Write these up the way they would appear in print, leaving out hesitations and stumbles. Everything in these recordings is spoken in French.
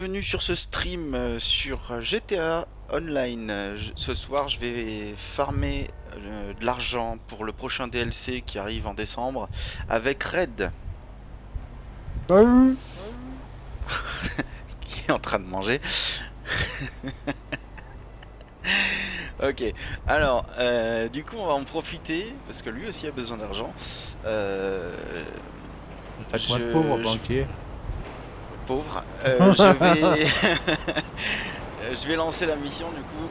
Bienvenue sur ce stream sur GTA Online. Ce soir, je vais farmer de l'argent pour le prochain DLC qui arrive en décembre avec Red Salut. qui est en train de manger. Ok, alors du coup, on va en profiter parce que lui aussi a besoin d'argent. Traite-moi de pauvre, Je banquier. pauvre. Je vais je vais lancer la mission du coup.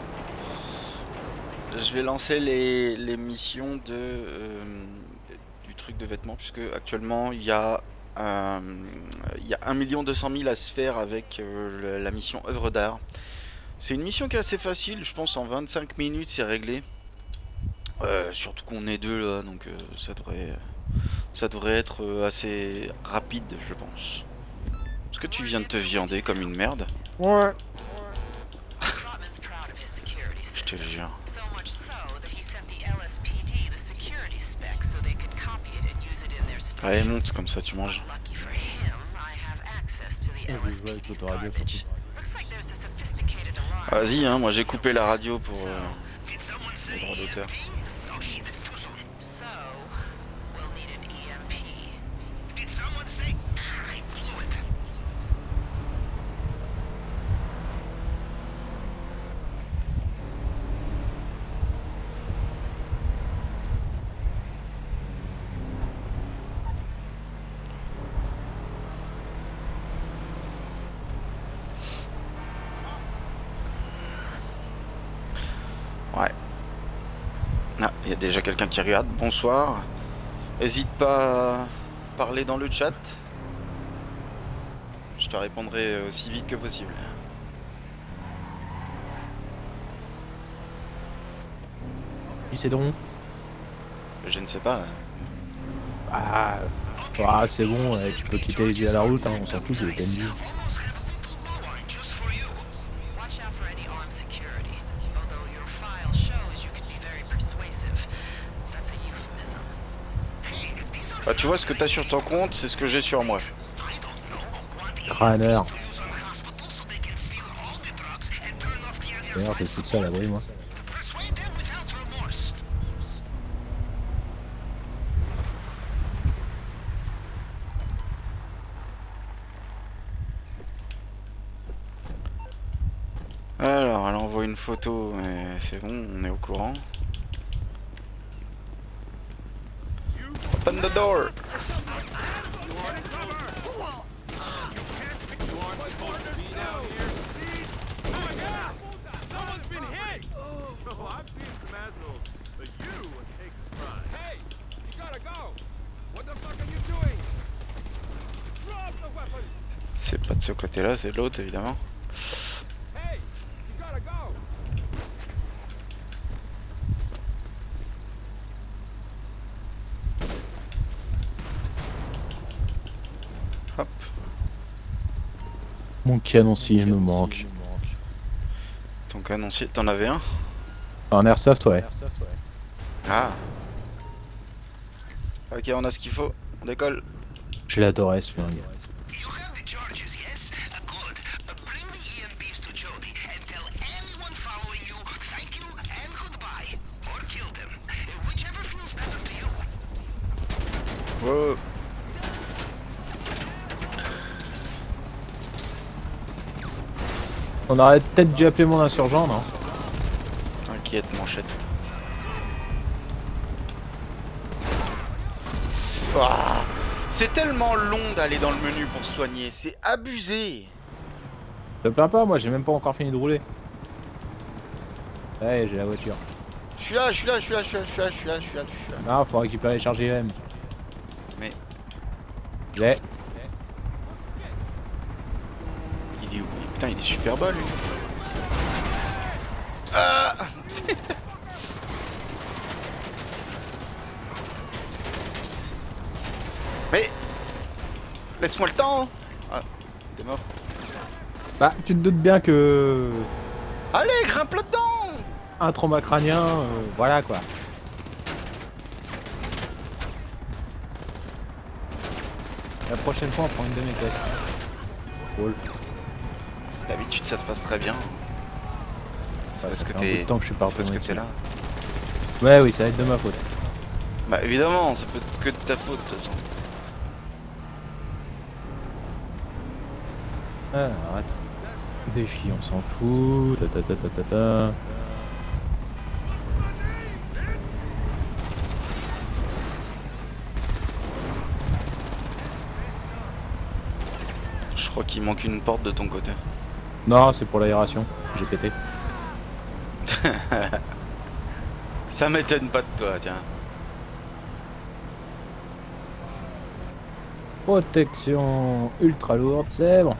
Je vais lancer les missions du truc de vêtements, puisque actuellement il y a 1 200 000 à se faire avec la mission œuvre d'art. C'est une mission qui est assez facile, je pense en 25 minutes c'est réglé. Surtout qu'on est deux là, donc ça devrait être assez rapide, je pense. Est-ce que tu viens de te viander comme une merde? Ouais. Je te jure. Allez, monte, comme ça tu manges. Je vais jouer avec l'autoradio surtout. Vas-y, hein, moi j'ai coupé la radio pour les droits d'auteur. Ouais. Ah, il y a déjà quelqu'un qui regarde. Bonsoir. Hésite pas à parler dans le chat. Je te répondrai aussi vite que possible. Qui c'est donc? Je ne sais pas. Ah, c'est bon, tu peux quitter les yeux à la route, hein, on s'en fout, c'est le PNJ. Bah, tu vois, ce que t'as sur ton compte, c'est ce que j'ai sur moi. Crâneur. D'ailleurs, je fous de ça à l'abri, moi. Alors, elle envoie une photo, mais c'est bon, on est au courant. Open the door! C'est pas de ce côté-là, c'est de l'autre, évidemment. Hop. Mon canoncier me manque. Ton canoncier, t'en avais un? Un airsoft, ouais. Ah. Ok, on a ce qu'il faut. On décolle. Je l'adorais ce flingue. Wow. On aurait peut-être dû appeler mon insurgent, non? T'inquiète, manchette. Ouah. C'est tellement long d'aller dans le menu pour soigner, c'est abusé. Je te plains pas, moi j'ai même pas encore fini de rouler. Ouais, j'ai la voiture. Je suis là, je suis là, je suis là, je suis là, je suis là, je suis là, je suis là, je suis là. Non, faut récupérer les charges IM. Mais J'ai. il est où? Putain, il est super bas lui. Ah. Mais laisse-moi le temps. Ah, t'es mort. Bah, tu te doutes bien que... Allez, grimpe là-dedans. Un trauma crânien, voilà quoi. La prochaine fois, on prend une de mes caisses. Cool. d'habitude ça se passe très bien. C'est Ouais, parce ça que fait un bout de t'es temps que je suis pas c'est parce que retourné t'es là. dessus. Ouais, oui, ça va être de ma faute. Bah évidemment, ça peut être que de ta faute de toute façon. Ah, arrête. Défi, on s'en fout. Ta ta ta ta ta ta. Je crois qu'il manque une porte de ton côté. Non, c'est pour l'aération. J'ai pété. Ça m'étonne pas de toi, tiens. Protection ultra lourde, c'est bon.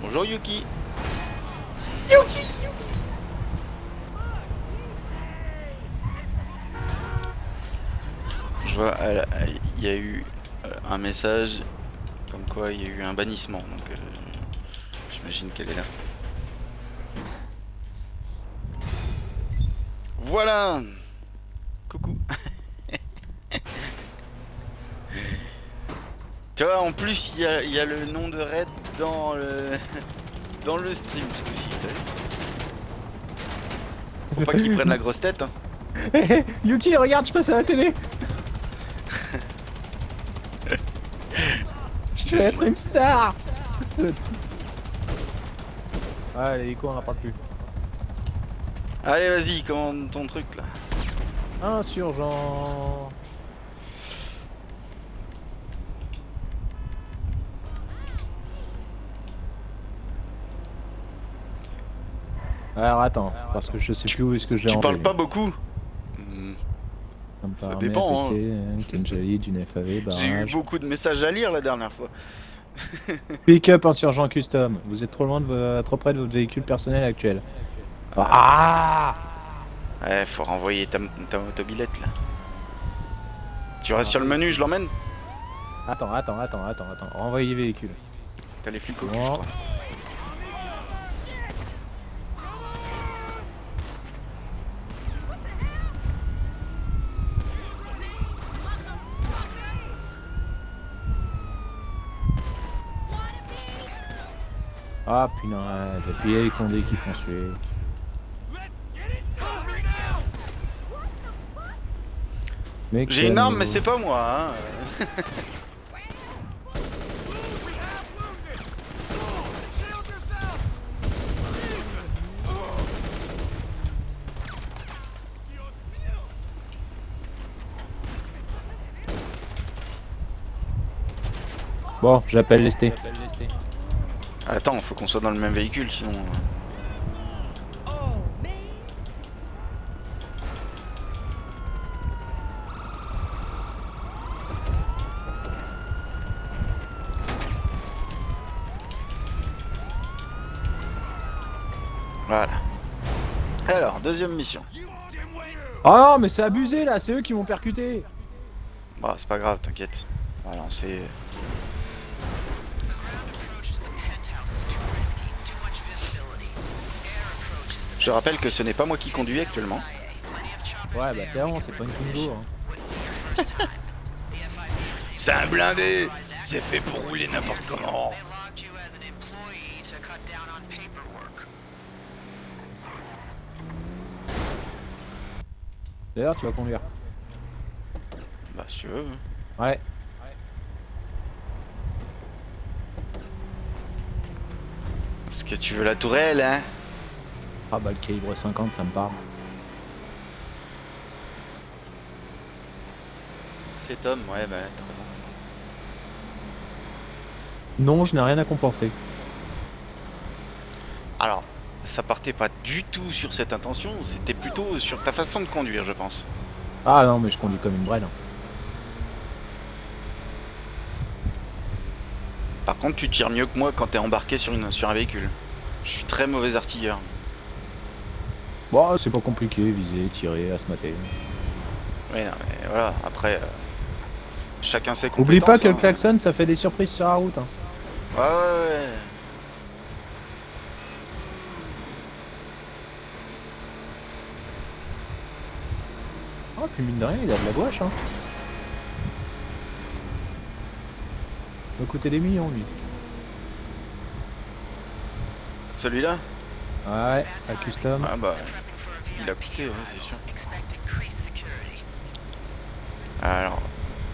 Bonjour Yuki. Je vois, il y a eu un message comme quoi il y a eu un bannissement, donc j'imagine qu'elle est là. Voilà. Coucou. Tu vois, en plus il y a le nom de Red dans le dans le stream aussi. T'as vu? Faut pas qu'ils prennent la grosse tête. Hein. Yuki, regarde, je passe à la télé. Je vais être une star. Ah, l'hélico, on n'en parle plus. Allez, vas-y, commande ton truc là. Insurgent. Alors attends, parce que je sais plus où est-ce que j'ai Tu rangé. parles pas beaucoup. Ça dépend, Kenjali, d'une FAV, J'ai eu barrage. beaucoup de messages à lire la dernière fois. Pick-up insurgent custom. Vous êtes trop loin de trop près de votre véhicule personnel actuel. Ah. Ouais, faut renvoyer ta motobilette là. Tu restes sur le menu, je l'emmène. Attends. Renvoyer véhicule. T'as les flics au cul, Non. je crois. Ah punaise, et puis il y a les condés qui font suer. Mec, J'ai une arme, mais c'est pas moi. Hein. Bon, j'appelle lesté. Attends, faut qu'on soit dans le même véhicule, sinon. Voilà. Alors, deuxième mission. Ah non, mais c'est abusé là, c'est eux qui m'ont percuté. Bah, c'est pas grave, t'inquiète. On va lancer. Je te rappelle que ce n'est pas moi qui conduis actuellement. Ouais, bah c'est bon, c'est pas une Twingo. Hein. C'est un blindé. C'est fait pour rouler n'importe comment. D'ailleurs, tu vas conduire. Bah, si tu veux. Ouais. Est-ce que tu veux la tourelle, hein? Ah bah le calibre 50, ça me parle. C'est Tom, ouais, bah, t'as raison. Non, je n'ai rien à compenser. Alors, ça partait pas du tout sur cette intention, c'était plutôt sur ta façon de conduire, je pense. Ah non, mais je conduis comme une brêle. Par contre, tu tires mieux que moi quand t'es embarqué sur un véhicule. Je suis très mauvais artilleur. Bon, c'est pas compliqué, viser, tirer, asmater. Oui, non, mais voilà, après, chacun ses compétences. Oublie pas que le hein. klaxon, ça fait des surprises sur la route. Hein. Ouais. Oh, puis mine de rien, il a de la gouache, hein. Il va coûter des millions, lui. Celui-là? Ouais, la custom. Ah bah, il a coûté, ouais, c'est sûr. Alors,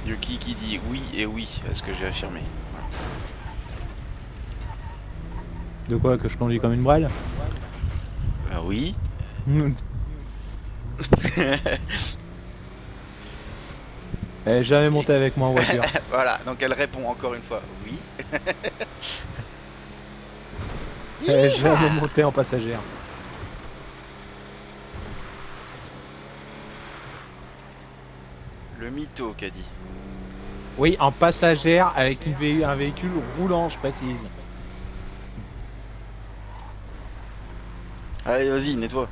Yuki qui dit oui et oui à ce que j'ai affirmé. De quoi, que je conduis comme une brêle? Oui. Elle est jamais montée avec moi en voiture. Voilà, donc elle répond encore une fois oui. Elle est jamais montée en passagère. Le mytho qu'a dit. Oui, en passagère avec un véhicule roulant, je précise. Allez, vas-y, nettoie.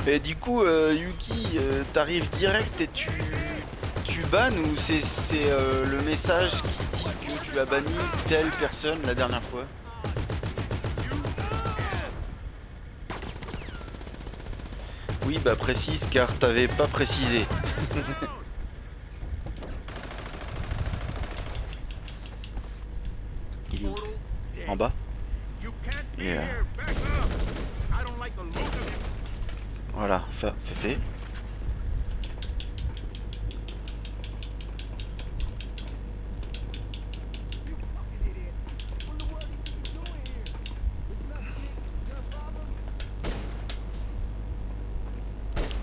Et du coup, Yuki, t'arrives direct et tu bannes ou c'est le message qui dit que tu as banni telle personne la dernière fois? Oui, bah précise car t'avais pas précisé. Il est où? En bas? Et voilà, ça c'est fait.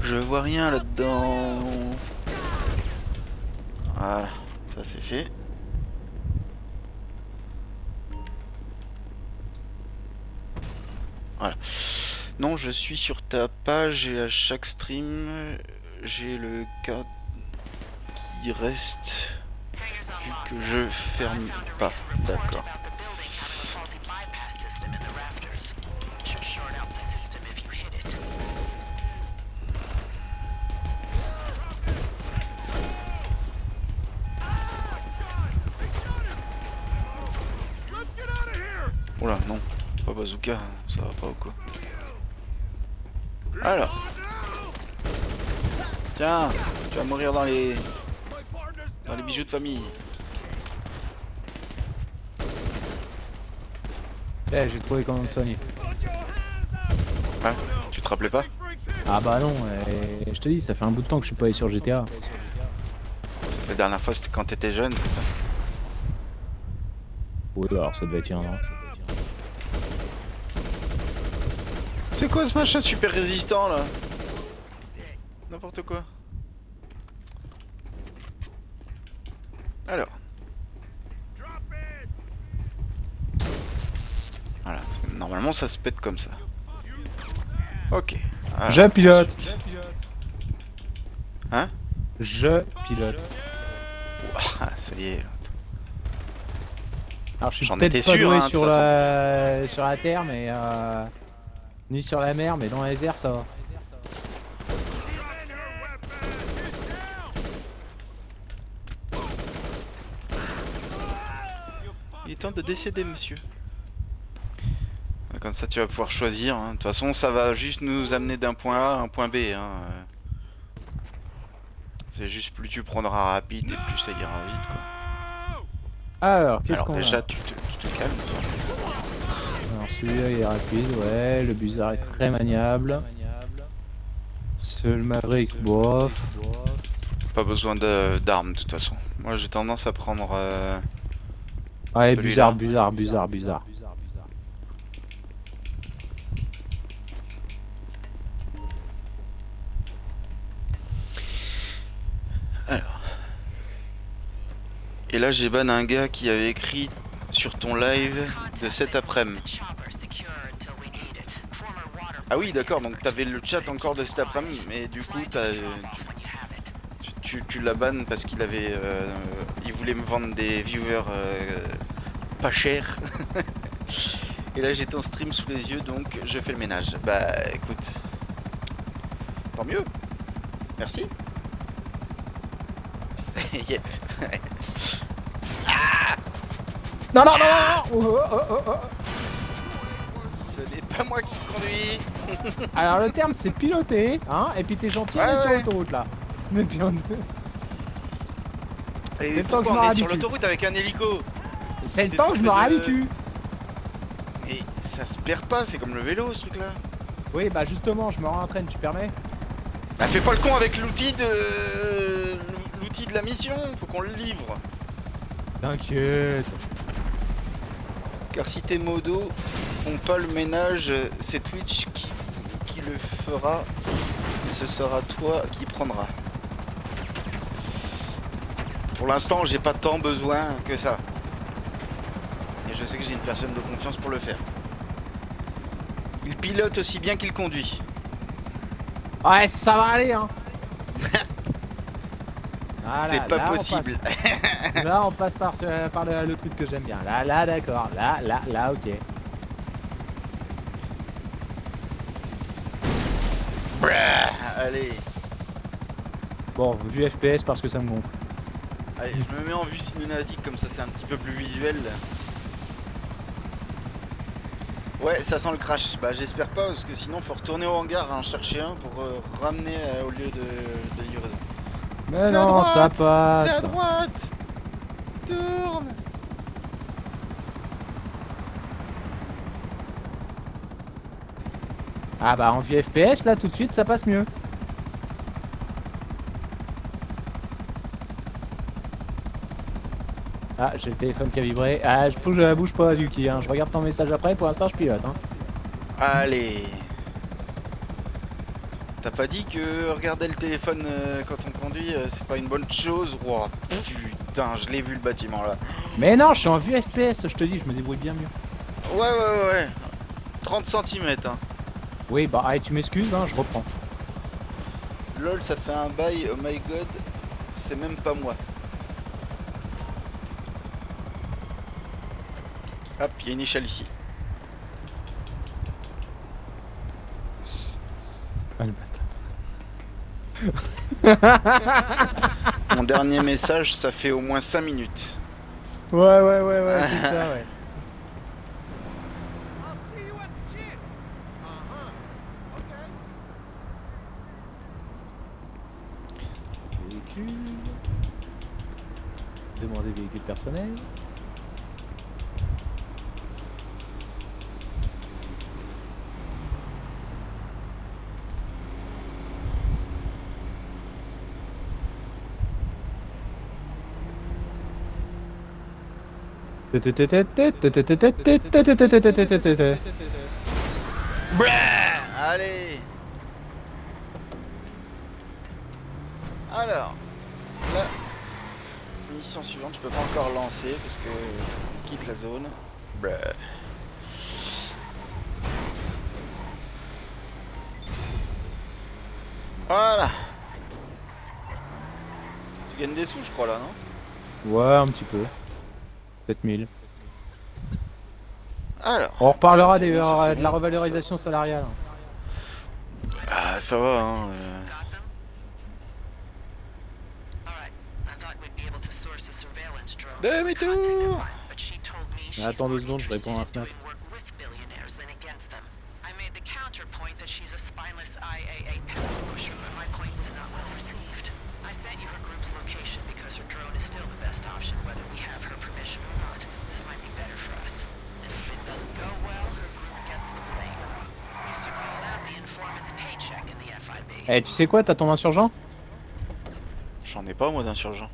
Je vois rien là-dedans. Voilà, ça c'est fait. Voilà. Non, je suis sur ta page et à chaque stream, j'ai le cas qui reste vu que je ferme pas. D'accord. Oula, non, pas bazooka, ça va pas ou quoi? Alors, tiens, tu vas mourir dans les bijoux de famille. Eh, j'ai trouvé comment me soigner. Ah, tu te rappelais pas? Ah bah non, je te dis, ça fait un bout de temps que je suis pas allé sur GTA. La dernière fois c'était quand t'étais jeune, c'est ça? Oui, alors ça devait être il y a un an. C'est quoi ce machin super résistant là? N'importe quoi. Alors. Voilà. Normalement ça se pète comme ça. Ok. Alors, Je pilote. ensuite. Hein? Je pilote. Ouah, ça y est. Alors je suis J'en peut-être étais pas sûr, doué hein, de sur toute la terre, mais ni sur la mer, mais dans les airs ça va. Il est temps de décéder, monsieur. Comme ça, tu vas pouvoir choisir. Hein. De toute façon, ça va juste nous amener d'un point A à un point B. Hein. C'est juste plus tu prendras rapide et plus ça ira vite. Quoi. Alors, qu'est-ce qu'on a? Déjà, tu te calmes. Toi. Alors celui-là il est rapide, ouais. Le Buzzard est très maniable. Seul Maverick, bof. Pas besoin d'armes, de toute façon. Moi, j'ai tendance à prendre... Ouais, celui-là. Buzzard. Alors. Et là, j'ai ban un gars qui avait écrit sur ton live de cet après-midi. Ah oui, d'accord, donc t'avais le chat encore de cet après-midi, mais du coup, tu la bannes parce qu'il avait... il voulait me vendre des viewers pas chers. Et là, j'ai ton stream sous les yeux, donc je fais le ménage. Bah, écoute. Tant mieux. Merci. Yep. Non. Ce n'est pas moi qui conduis. Alors le terme c'est piloter, hein, et puis t'es gentil Ouais, on est sur ouais. l'autoroute là. Mais puis on... Et le temps que je pourquoi me on est sur réhabitue. l'autoroute avec un hélico? C'est le T'es temps que je me trompé de- réhabitue. Mais ça se perd pas, c'est comme le vélo ce truc là. Oui bah justement je me réentraîne, tu permets? Bah fais pas le con avec l'outil de la mission, faut qu'on le livre. T'inquiète. Car si tes modos font pas le ménage, c'est Twitch qui le fera. Et ce sera toi qui prendras. Pour l'instant, j'ai pas tant besoin que ça. Et je sais que j'ai une personne de confiance pour le faire. Il pilote aussi bien qu'il conduit. Ouais ça va aller hein. Voilà, C'est pas là, on possible. passe. Là on passe par le truc que j'aime bien. Là d'accord. Là ok. Allez, Bon vue FPS parce que ça me gonfle. allez, je me mets en vue cinématique comme ça c'est un petit peu plus visuel. Ouais, ça sent le crash. Bah j'espère pas parce que sinon faut retourner au hangar en chercher un pour ramener au lieu de livraison. Mais C'est à non droite, ça passe. C'est à droite. Tourne. Ah bah en vue FPS là tout de suite ça passe mieux. Ah j'ai le téléphone qui a vibré. Ah je bouge pas Yuki hein. Je regarde ton message après, pour l'instant je pilote hein. Allez. T'as pas dit que regarder le téléphone quand on conduit c'est pas une bonne chose? Oh, putain, je l'ai vu le bâtiment là. Mais non je suis en vue FPS, je te dis je me débrouille bien mieux. Ouais. 30 cm hein. Oui bah allez tu m'excuses hein, je reprends. Lol, ça fait un bail, oh my god. C'est même pas moi. Hop, il y a une échelle ici. Ah, le bâtard. Mon dernier message, ça fait au moins 5 minutes. Ouais c'est ça ouais. Véhicule. Demander véhicule personnel. Allez. Alors, la mission suivante, je peux pas encore lancer parce que on quitte la zone. Voilà. Tu gagnes des sous, je crois là, non? Ouais un petit peu. 7000. Alors. On reparlera ça, c'est bon, ça, c'est de la bon. revalorisation salariale. Ah, ça va, hein. Demi-tour. Attends 2 secondes, je réponds à un snap. Eh tu sais quoi, t'as ton insurgent? J'en ai pas, moi, d'insurgent.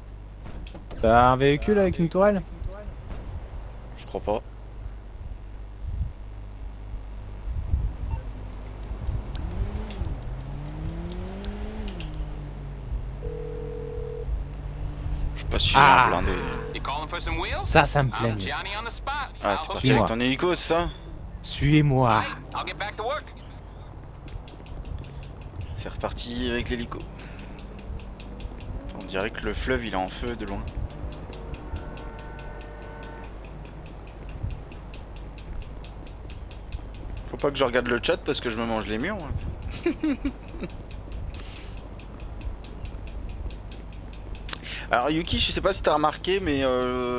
T'as un véhicule avec une tourelle? Je crois pas. Je sais pas si j'ai un blindé. Ça me plaît mieux. Ah, t'es parti Suis-moi. avec ton hélico, c'est ça? Suis-moi. C'est reparti avec l'hélico. On dirait que le fleuve il est en feu de loin. Faut pas que je regarde le chat parce que je me mange les murs. Moi. Alors Yuki, je sais pas si t'as remarqué, mais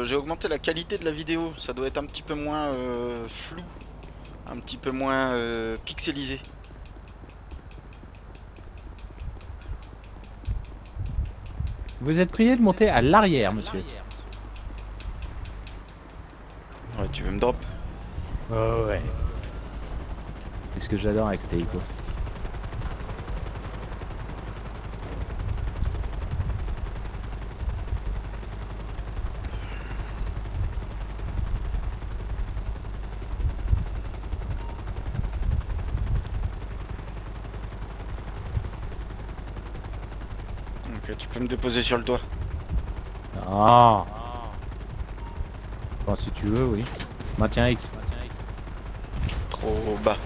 j'ai augmenté la qualité de la vidéo. Ça doit être un petit peu moins flou un petit peu moins pixelisé. Vous êtes prié de monter à l'arrière, monsieur. Ouais, tu veux me drop? Oh ouais. C'est ce que j'adore avec cet hélico. Ok, tu peux me déposer sur le toit. Ah. Bon, si tu veux, oui. Maintiens X. Trop bas.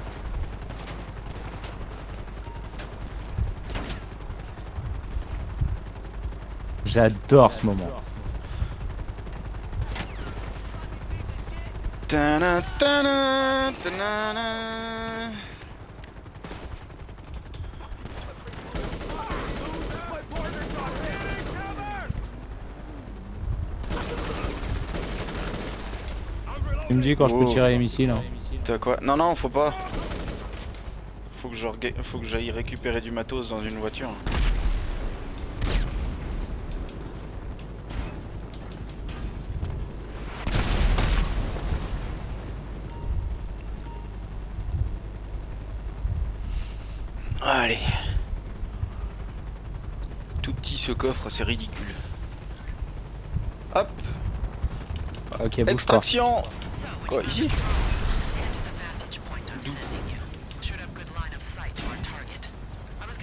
J'adore ce moment. Tana, tana, tanana. Tu me dis quand je peux tirer les missiles. Hein. T'as quoi? Non, non, faut pas. Faut que j'aille récupérer du matos dans une voiture. Allez. Tout petit ce coffre, c'est ridicule. Hop. Ok, bouge pas. Extraction. Quoi, ici?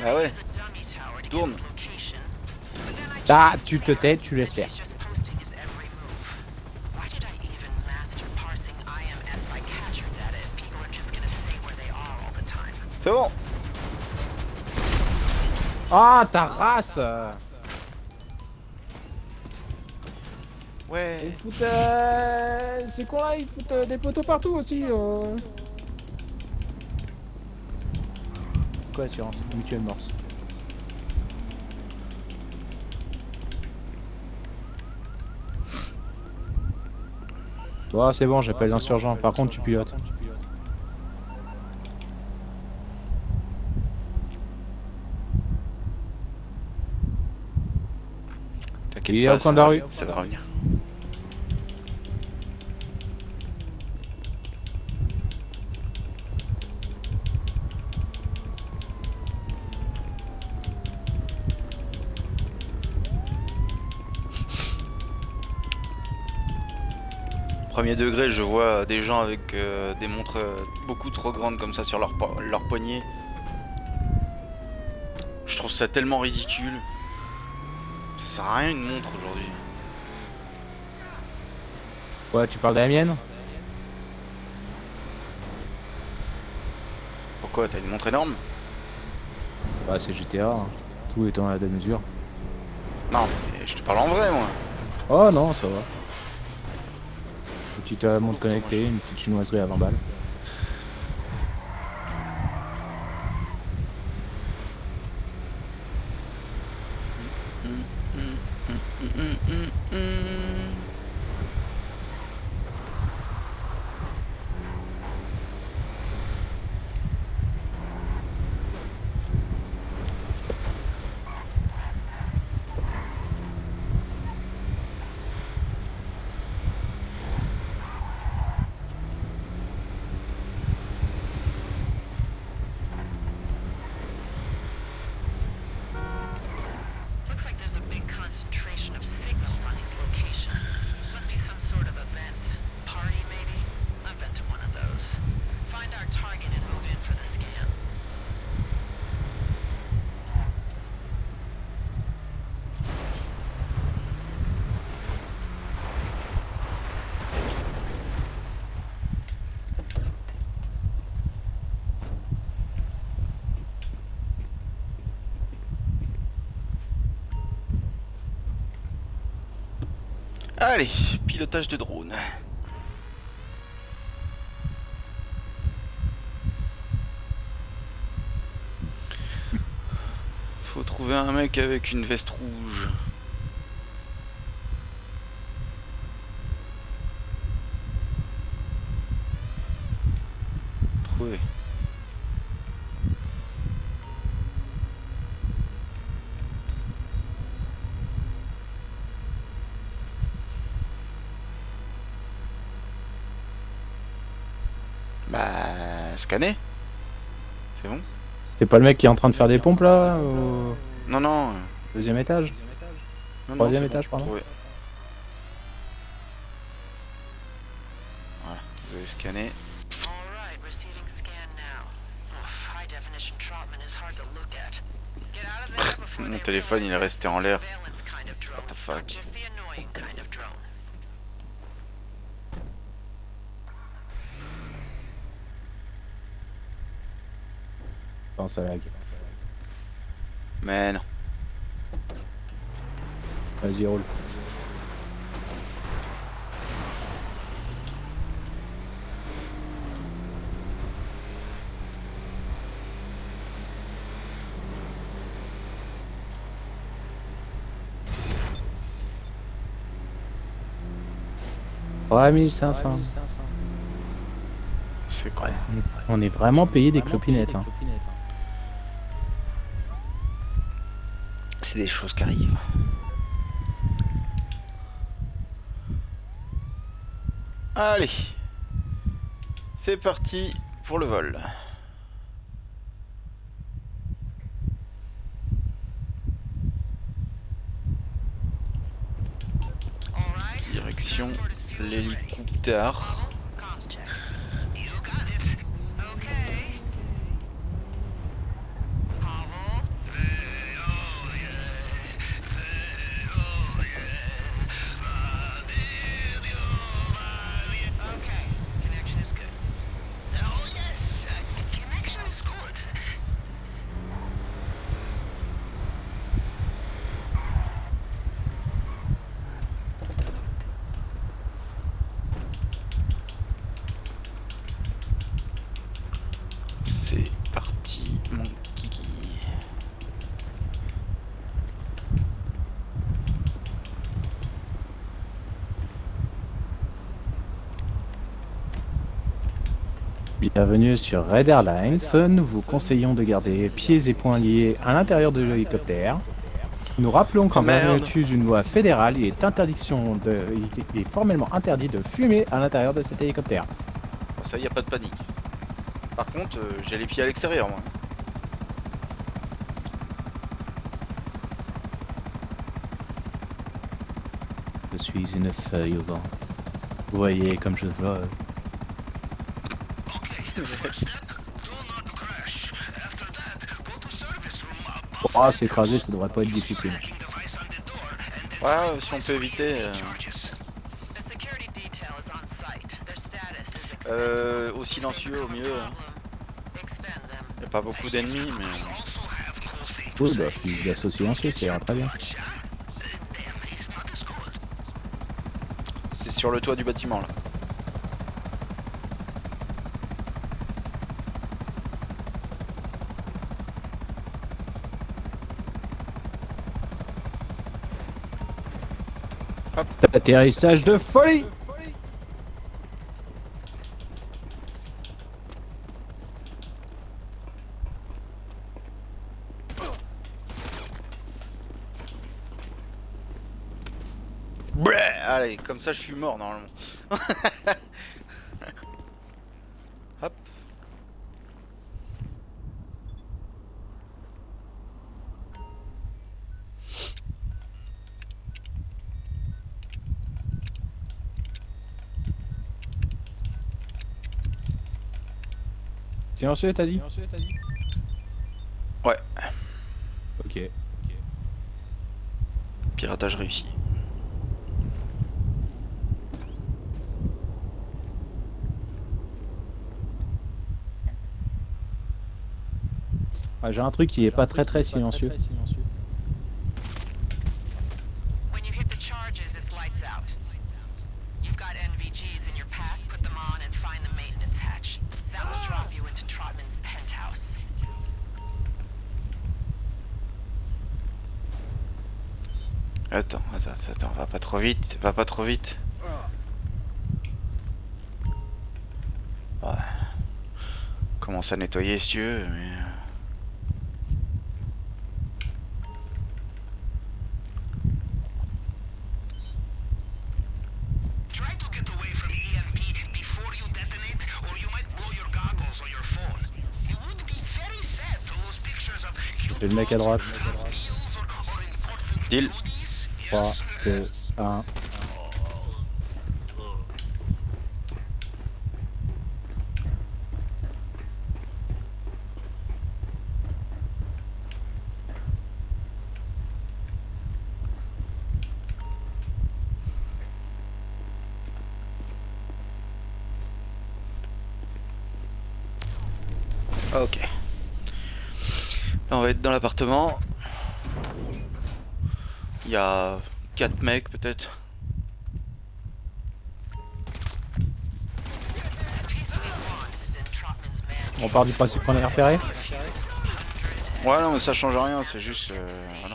Ah ouais. Tourne. Ah, tu te tais, tu laisses faire. C'est bon. Ah, ta race. Ouais. Ils foutent... C'est quoi là? Ils foutent des poteaux partout aussi. Quoi assurance? Mutuelle Morse. Bon, c'est bon, j'appelle l'insurgent. Par contre, tu pilotes. T'inquiète Il est pas, au coin de la rue. ça va revenir. Premier degré, je vois des gens avec des montres beaucoup trop grandes comme ça sur leur poignet. Je trouve ça tellement ridicule. Ça sert à rien une montre aujourd'hui. Ouais, tu parles de la mienne? Pourquoi? T'as une montre énorme? Bah, c'est GTA. Hein. Tout étant à deux mesures. Non, mais je te parle en vrai, moi. Oh non, ça va. Petite montre connectée, une petite chinoiserie à 20 balles. Allez, pilotage de drone. Faut trouver un mec avec une veste rouge. Bah, scanner. C'est bon. C'est pas le mec qui est en train de faire des pompes là au Non, non. deuxième étage? Non, non, Troisième c'est bon. étage, pardon. Ouais. Voilà, vous avez scanné. Alright, receiving scan now. Oof, high definition Trotman is hard to look at. Get out of there before Mon they téléphone, il est realize resté it's en a l'air. surveillance kind of drone, What the not fuck. just the annoying kind of drone. Non, ça lag. Mais non. Vas-y, roule. Ouais, 1500. C'est quoi? On est vraiment payé des clopinettes. Hein. C'est des choses qui arrivent. Allez. C'est parti pour le vol. Alright, Direction transport is fuel ready. l'hélicoptère. Comms check. You got it. Okay. Pavel? Okay, connection is good. Oh yes, connection is good. C'est parti, mon kiki. Bienvenue sur Red Airlines. Nous vous conseillons de garder pieds et poings liés à l'intérieur de l'hélicoptère. Nous rappelons qu'en Merde. vertu d'une loi fédérale, il est formellement interdit de fumer à l'intérieur de cet hélicoptère. Ça, y a pas de panique. Par contre, j'ai les pieds à l'extérieur, moi. Je suis une feuille au vent. Vous voyez comme je vole. Okay, first step, do not crash. After that, go to service room. Oh, s'écraser, ça devrait pas être difficile. Tracking device on the door and Ouais, si on peut éviter. charges. The security detail is on site. Their status is expendable. Au silencieux, au mieux. Hein. Expend them. Y a pas beaucoup d'ennemis, mais. Also have cool things. Oui, bah, si je laisse au silencieux, ça ira très bien. Damn, he's not as good. C'est sur le toit du bâtiment, là. Atterrissage de folie! Bleh, allez, comme ça je suis mort normalement. Hop. Silencieux, t'as dit? Ouais, Ok. piratage réussi. Ah, j'ai un truc qui est pas très silencieux. When you hit the charges, it's lights out. You've got NVGs in your pack, put them on and find the maintenance hatch. That will drop you into Trotman's penthouse. Attends, va pas trop vite, va pas trop vite. Ouais. Commence à nettoyer si tu veux, mais. Try to get away from EMP before you detonate, or you might blow your J'ai le mec à droite. Deal. 3, 2, 1. Ok. Là, on va être dans l'appartement. Il y a 4 mecs peut-être. On part du principe qu'on est repéré. Ouais, non, mais ça change rien, c'est juste. Voilà.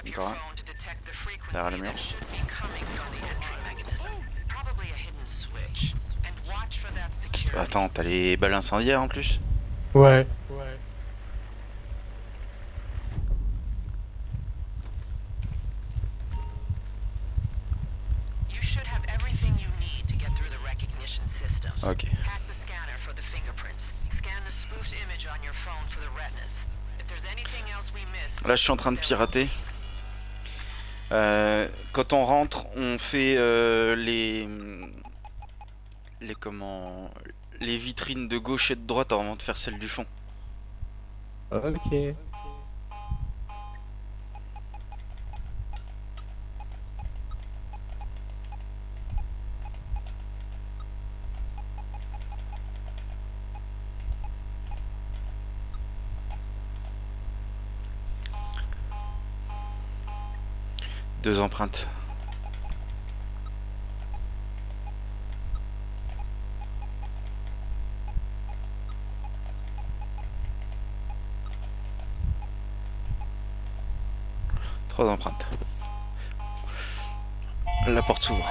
Encore un. Derrière le mur. Attends, t'as les balles incendiaires en plus? Ouais. You should have everything you need to get through the recognition systems. Ok. Hack the scanner for the fingerprints. Scan the spoofed image on your phone for the retinas. If there's anything else we missed, Là, je suis en train de pirater. Quand on rentre, on fait les comment les vitrines de gauche et de droite avant de faire celle du fond. Ok. Deux empreintes. Trois empreintes. La porte s'ouvre.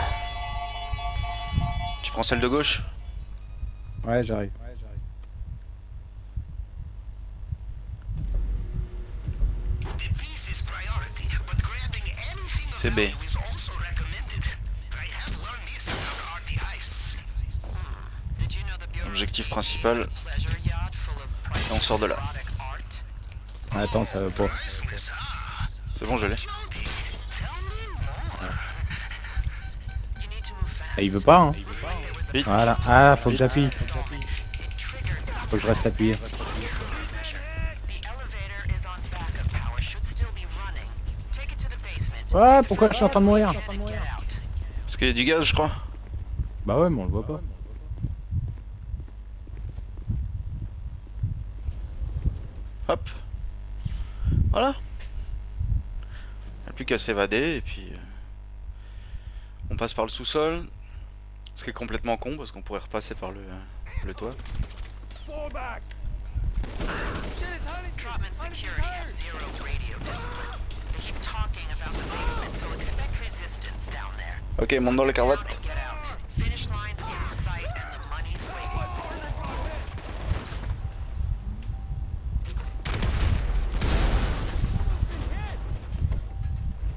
Tu prends celle de gauche? Ouais, j'arrive. The piece is priority, but grabbing anything of C'est B. value is also recommended. I have learned this from Artie heists. did you know the Bureau's Objectif VP principal. had a pleasure yacht full of Et on sort de là. priceless erotic art? Attends, ça va pas. C'est bon, je l'ai. Jody, tell me more. You need to move fast. Ah, il veut pas, hein. There was a Vite. Voilà. Ah, faut que j'appuie. it triggered some Faut que je reste appuyé. The elevator is on backup power, should still be running. Take it to the basement. Ouais, Take the pourquoi first je suis en train de mourir? exit and get out. Parce qu'il y a du gaz, je crois. Bah ouais, mais on le voit pas. Hop. Voilà. Il n'y a plus qu'à s'évader et puis on passe par le sous-sol. Ce qui est complètement con parce qu'on pourrait repasser par le toit. Trotman security have zero radio discipline. They keep talking about the basement, so expect resistance down there. Ok, monte dans les Down cravates. and get out. Finish line's in sight and the money's waiting.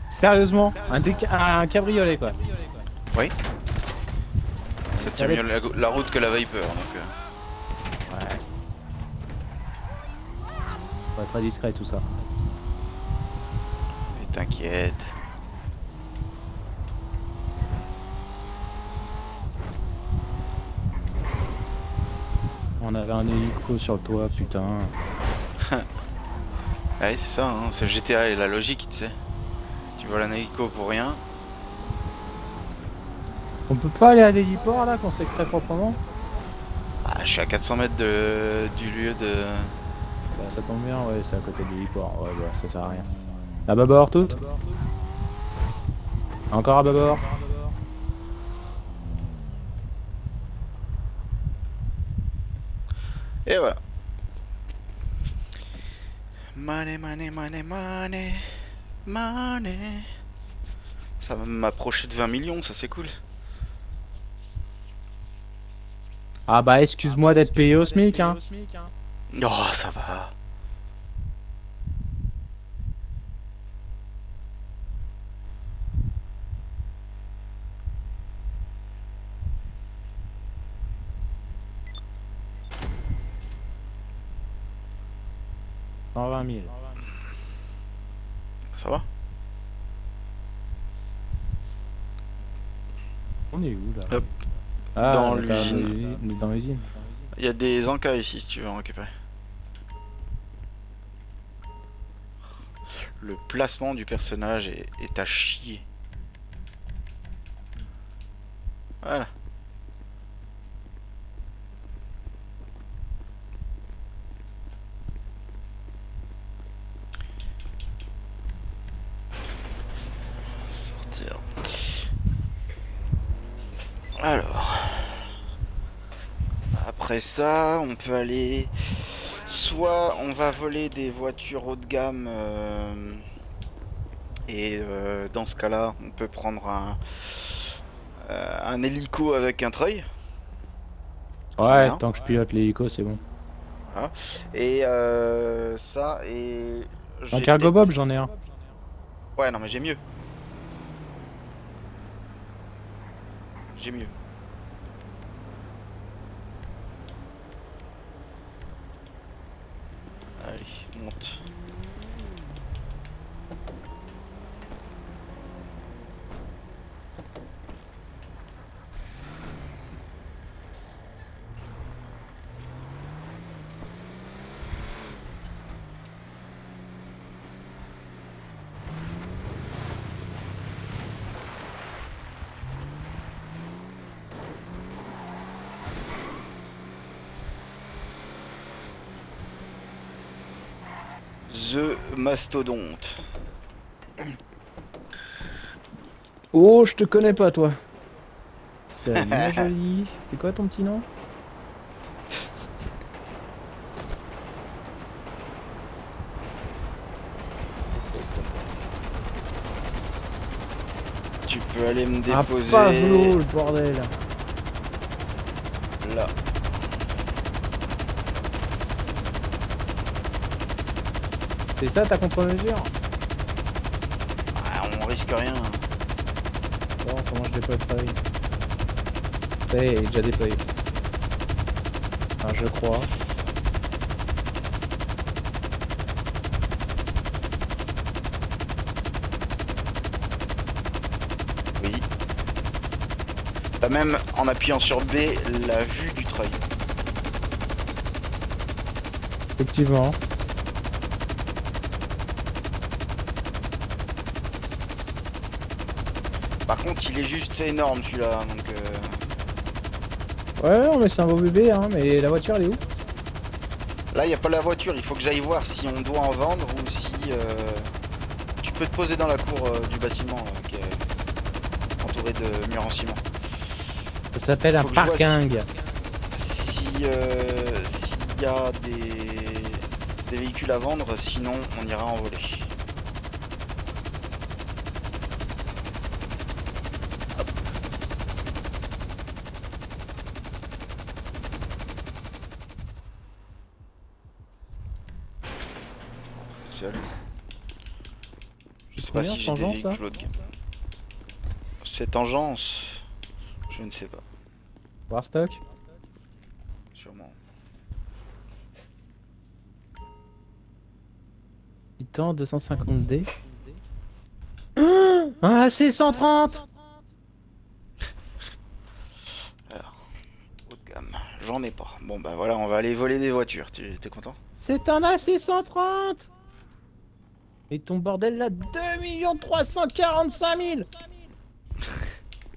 Sérieusement, un cabriolet quoi. Oui. Ça tient mieux la route que la Viper. Donc, Ouais. Pas très discret tout ça. et t'inquiète. On avait un hélico sur le toit, putain. Ouais, c'est ça, hein, c'est GTA et la logique, tu sais. Tu vois l'hélico pour rien. On peut pas aller à l'héliport là, qu'on s'extrait proprement? Ah, je suis à 400 mètres du lieu de. Bah ça tombe bien, ouais, c'est à côté de l'héliport. Ouais, bah ça sert à rien. À bâbord toute? Encore à bâbord? Et voilà. Money, money, money, money. Money. Ça va m'approcher de 20 millions, ça c'est cool. Ah bah excuse-moi d'être payé au SMIC hein. Oh, ça va. $120 000. Ça va? On est où là? Hop. Ah, Dans on est pas l'usine. on est dans l'usine. Il y a des encas ici si tu veux en récupérer. Le placement du personnage est à chier. Voilà. Sortir. Alors. Après ça, on peut aller... Soit on va voler des voitures haut de gamme et dans ce cas-là, on peut prendre un hélico avec un treuil. Ouais, Bien. tant que je pilote l'hélico, c'est bon. Voilà. Et ça et Un j'ai cargo peut-être- bob, j'en ai un. Ouais, non mais j'ai mieux. J'ai mieux. Allez, monte. The Mastodonte. Oh, je te connais pas, toi. Salut, ma jolie. C'est quoi ton petit nom? Tu peux aller me Ah, déposer Pavlo, le bordel. là. C'est ça ta contre-mesure? Ah, on risque rien. Bon, comment je déploie le treuil? Ça y est, il est déjà déployé. Enfin, je crois. Oui. T'as même, en appuyant sur B, la vue du treuil. Effectivement. Par contre, il est juste énorme celui-là, donc... Ouais, non, mais c'est un beau bébé, hein. Mais la voiture, elle est où? Là, il n'y a pas la voiture, il faut que j'aille voir si on doit en vendre ou si... Tu peux te poser dans la cour du bâtiment qui est entouré de murs en ciment. Ça s'appelle un Faut que je vois parking. S'il y a des véhicules à vendre, sinon on ira en voler. Hop. Seul. Je sais pas Combien, si j'ai des tangence, là véhicules haut de gamme. Cette tangence, je ne sais pas. Warstock. Sûrement. Titan 250D. Ah, c'est 130. Haut de gamme. J'en ai pas. Bon bah voilà, on va aller voler des voitures. T'es content? C'est un AC130. Et ton bordel là, 2 345 000.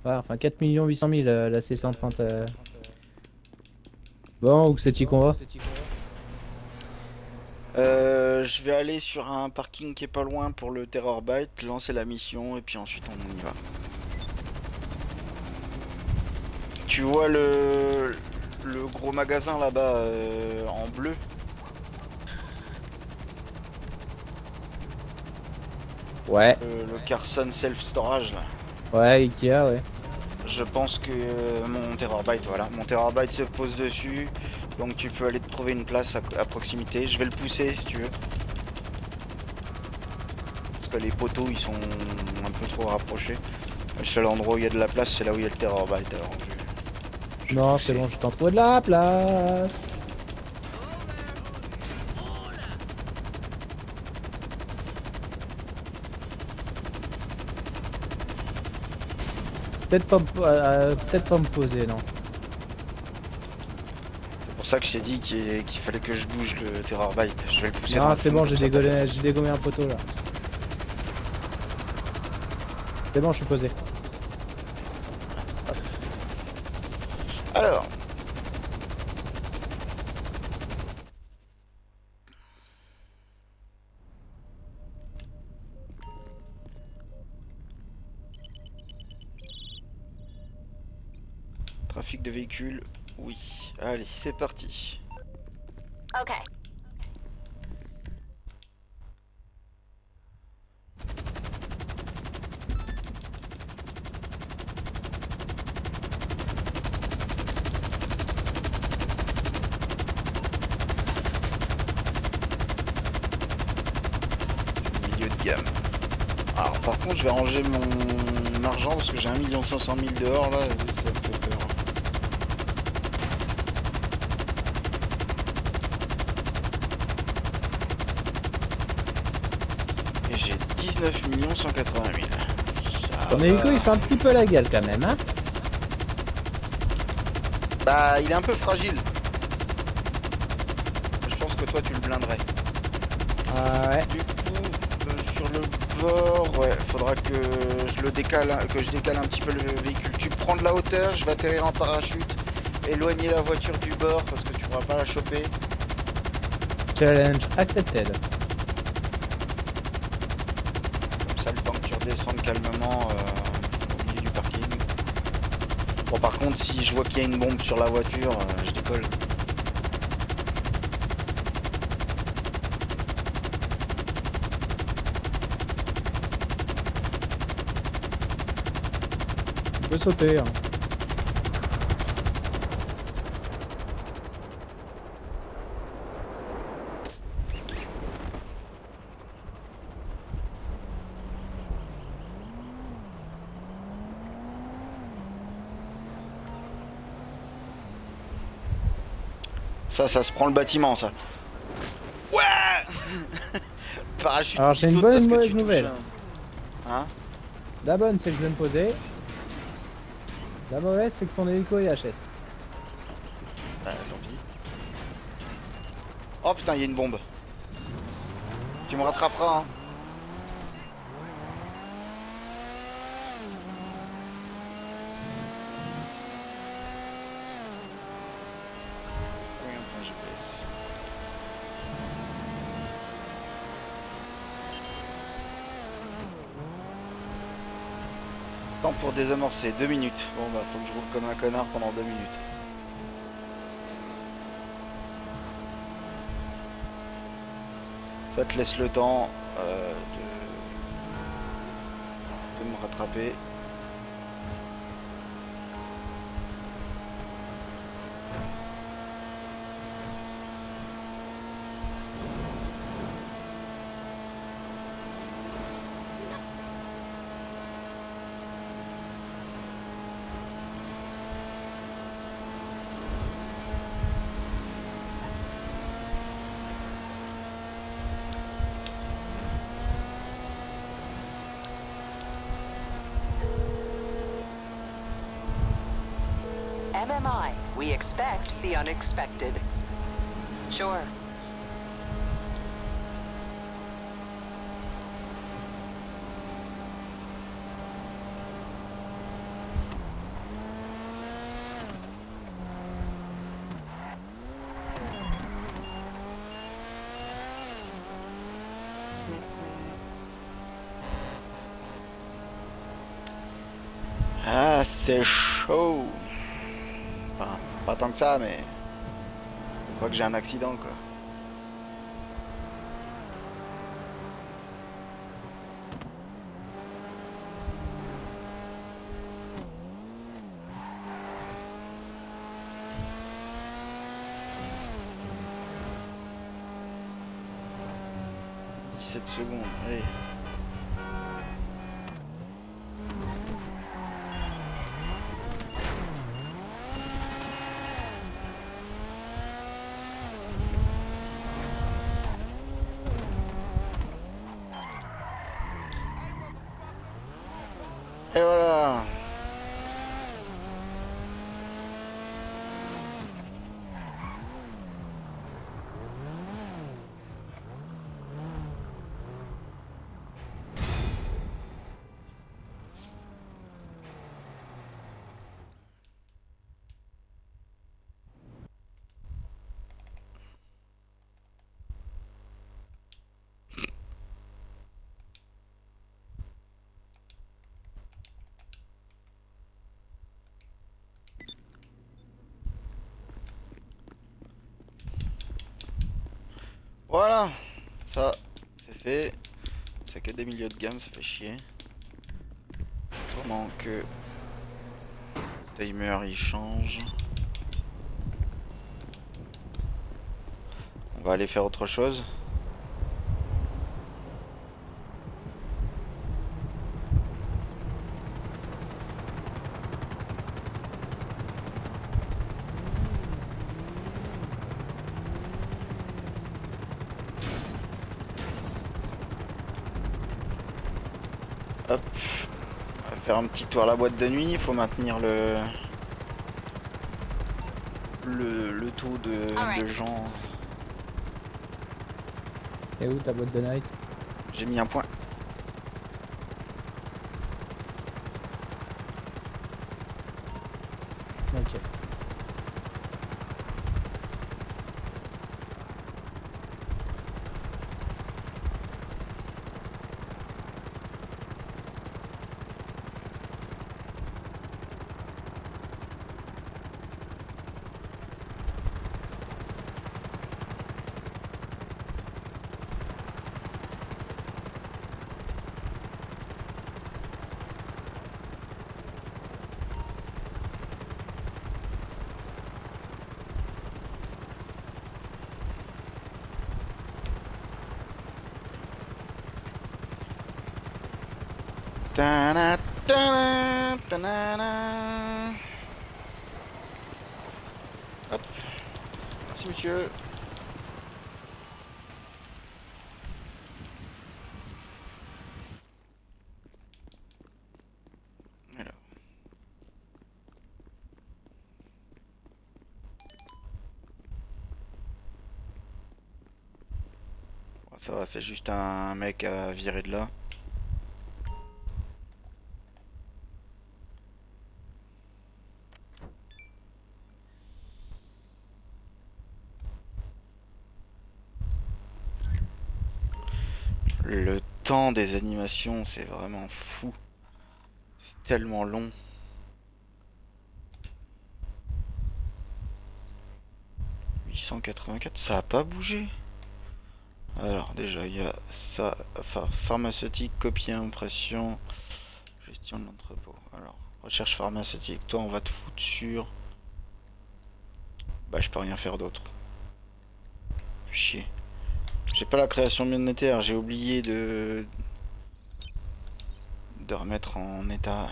Ouais, enfin 4 800 000 la C130. Bon, où que c'est-tu qu'on va? Je vais aller sur un parking qui est pas loin pour le Terror Byte, lancer la mission et puis ensuite on y va. Tu vois le gros magasin là-bas en bleu? Ouais, Le Carson Self Storage là. ouais, Ikea, ouais. Je pense que mon Terabyte, voilà, mon Terabyte se pose dessus, donc tu peux aller te trouver une place à proximité. Je vais le pousser si tu veux. Parce que les poteaux ils sont un peu trop rapprochés. Le seul endroit où il y a de la place, c'est là où il y a le Terabyte. Alors je vais Non, pousser. c'est bon, je t'en trouve de la place. Peut-être pas me poser, non. C'est pour ça que je t'ai dit qu'il fallait que je bouge le Terror Bite. Je vais le pousser dans Non, le c'est fond, bon, comme ça, j'ai dégommé un poteau là. C'est bon, je suis posé. Alors. Trafic de véhicules, oui. Allez, c'est parti. Okay. Milieu de gamme. Alors par contre je vais ranger mon argent parce que j'ai 1 500 000 dehors là, et ça me fait peur. Et j'ai 19 180 000. Ça Ton va. hélico il fait un petit peu la gueule quand même, hein. Bah il est un peu fragile. Je pense que toi tu le blinderais. Ah ouais. Du coup, sur le bord, ouais, faudra que je le décale, que je décale un petit peu le véhicule. Tu prends de la hauteur, je vais atterrir en parachute, éloigner la voiture du bord parce que tu pourras pas la choper. Challenge accepted. Comme ça, le temps que tu redescendes calmement au milieu du parking. Bon, par contre, si je vois qu'il y a une bombe sur la voiture, je décolle. Tu peux sauter, hein. Ça se prend le bâtiment, ça. Ouais. Parachute Alors, qui c'est une saute bonne parce et une que mauvaise tu touches nouvelle. Hein? La bonne, c'est que je vais me poser. La mauvaise, c'est que ton hélico est HS. Bah, tant pis. Oh putain, il y a une bombe. Tu me rattraperas, hein. Oui, un point GPS. Temps pour désamorcer, 2 minutes. Bon bah faut que je roule comme un connard pendant 2 minutes. Ça te laisse le temps de me rattraper. MMI, we expect the unexpected. Sure. Ah, c'est chaud. Enfin, pas tant que ça, mais je crois que j'ai un accident, quoi. « 17 secondes, allez. » Et voilà. Voilà, ça c'est fait. C'est que des milieux de gamme, ça fait chier. Pendant que timer il change. On va aller faire autre chose. Hop, on va faire un petit tour à la boîte de nuit. Il faut maintenir le taux de gens. Et où ta boîte de night? J'ai mis un point. Ok. Ta-da, ta-da, ta-da-da. Hop. Merci monsieur. Alors. Bon, ça va, c'est juste un mec à virer de là. Le temps des animations, c'est vraiment fou. C'est tellement long. « 884, ça a pas bougé. Alors déjà, il y a ça, pharmaceutique, copie impression, gestion de l'entrepôt. Alors, recherche pharmaceutique, toi on va te foutre sur... Bah je peux rien faire d'autre. Fais chier. J'ai pas la création monétaire, j'ai oublié de remettre en état.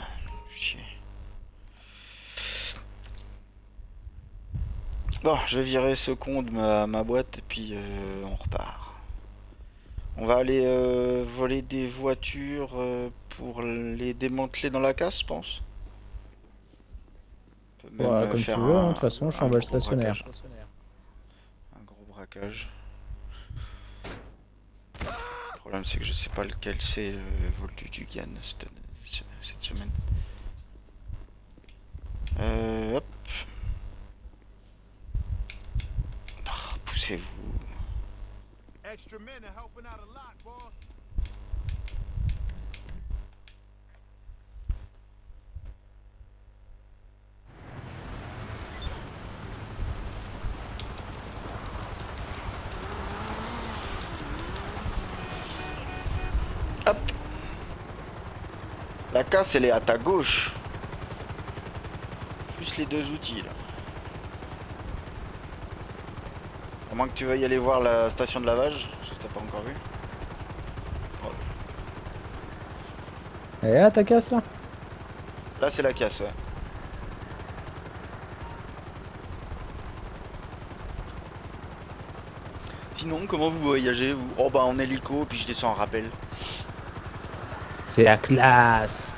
Chier. Bon, je vais virer ce con de ma boîte et puis on repart. On va aller voler des voitures pour les démanteler dans la casse, je pense. On peut même Ouais, comme tu faire veux, hein, de toute façon, je suis en gros balle stationnaire. braquage. Un gros braquage. Le problème c'est que je sais pas lequel c'est le vol du Dugan cette semaine. Hop. Oh, poussez-vous. Extra men are helping out a lot, boss. Hop. La casse elle est à ta gauche. Juste les deux outils là. À moins que tu veuilles y aller voir la station de lavage, parce que t'as pas encore vu. Oh. Et à ta casse là? Là c'est la casse, ouais. Sinon, comment vous voyagez vous? Oh bah en hélico, puis je descends en rappel. C'est la classe.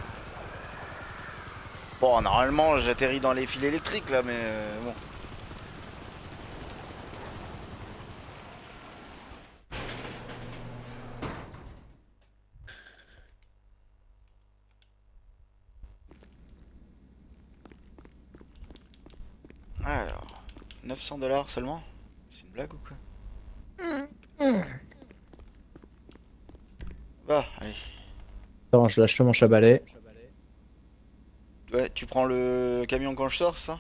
Bon, normalement j'atterris dans les fils électriques là, mais bon. Alors, 900 $ seulement? C'est une blague ou quoi? Bah, allez. Attends, je lâche mon chabalet. Ouais, tu prends le camion quand je sors, ça?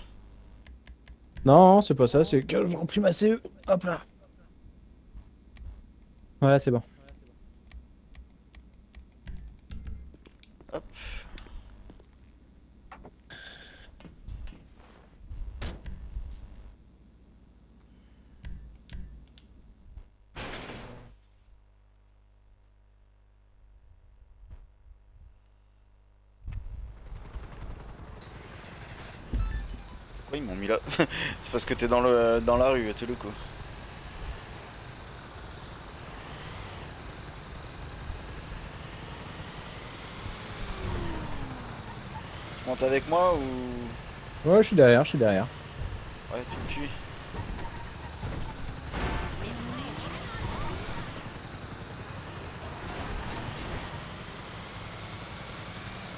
Non, c'est pas ça, c'est que je remplis ma CE. Hop là. Voilà, c'est bon. Hop. Pourquoi ils m'ont mis là? C'est parce que t'es dans la rue, tout le coup. Tu montes avec moi ou... Ouais, je suis derrière, je suis derrière. Ouais, tu me suis.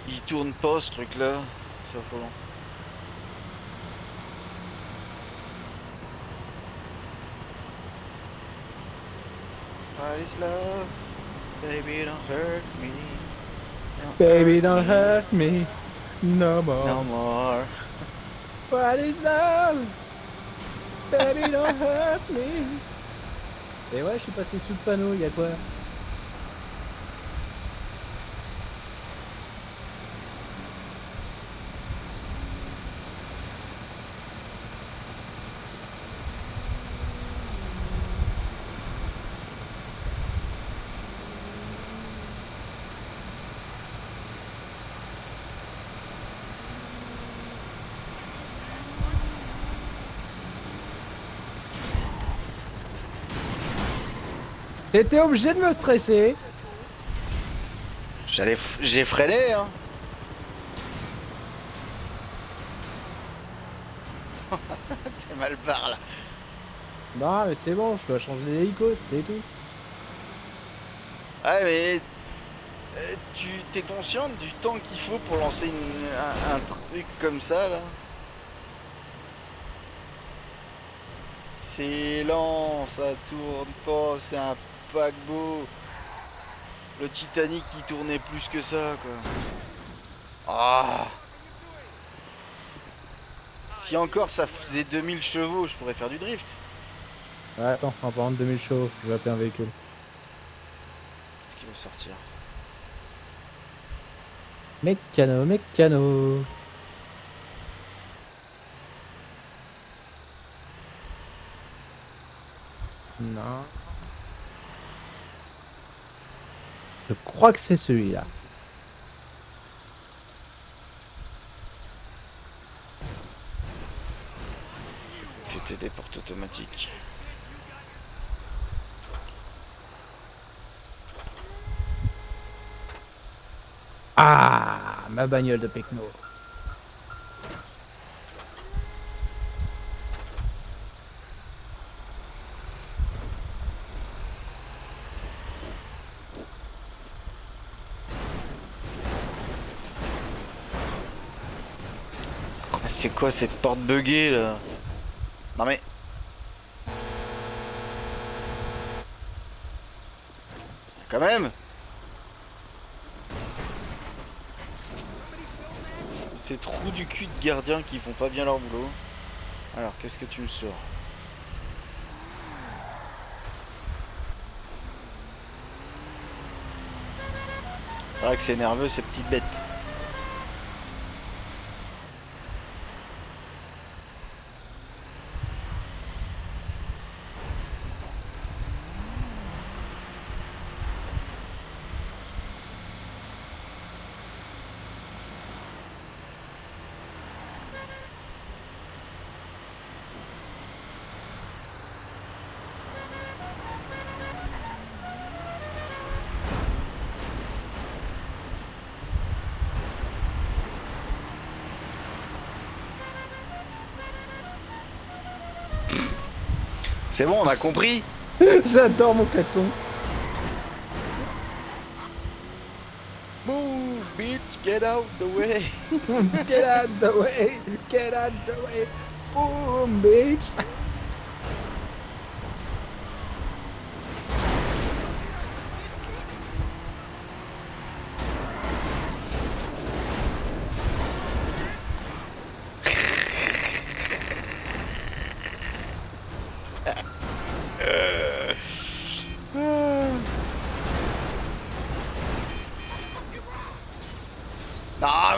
Il tourne pas ce truc là, c'est affolant. What is love? Baby don't hurt me. Baby, don't hurt me no more. No more. What is love? Baby, don't hurt me. Et ouais, je suis passé sous le panneau, y'a quoi? T'étais obligé de me stresser. J'ai freiné, hein. T'es mal barre là. Non, mais c'est bon, je dois changer d'hélico, c'est tout. Ouais, mais tu t'es consciente du temps qu'il faut pour lancer un truc comme ça là? C'est lent, ça tourne pas, c'est un paquebot. Le Titanic il tournait plus que ça quoi. Ah. Si encore ça faisait 2000 chevaux, je pourrais faire du drift. Ouais, attends, en parlant de 2000 chevaux, je vais appeler un véhicule. Qu'est-ce qu'il va sortir? Mécano, mécano. Non. Je crois que c'est celui-là. C'était des portes automatiques. Ah, ma bagnole de Pecno. Oh, c'est quoi cette porte buggée là? Non mais... Quand même. Ces trous du cul de gardiens qui font pas bien leur boulot. Alors, qu'est-ce que tu me sors? C'est vrai que c'est nerveux ces petites bêtes. C'est bon, on a compris. J'adore mon klaxon. Move, bitch, get out the way. Get out the way, get out the way. Boom, bitch.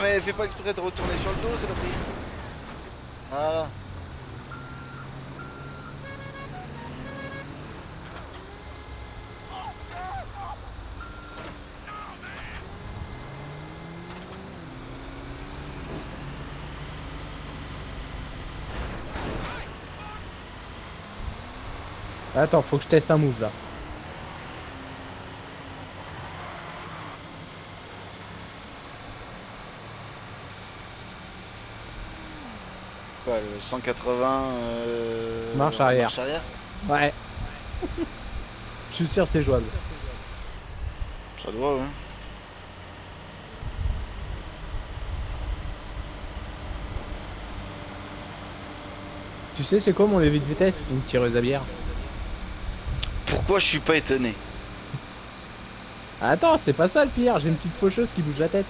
mais fais pas exprès de retourner sur le dos, c'est la pire. Voilà. Attends, faut que je teste un move là. Quoi, le 180 Marche arrière. Marche arrière. Ouais. Je suis sûr c'est jouable. Ça doit, ouais. Tu sais c'est quoi mon levier de vitesse? Une tireuse à bière. Pourquoi je suis pas étonné? Attends, c'est pas ça le pire, j'ai une petite faucheuse qui bouge la tête.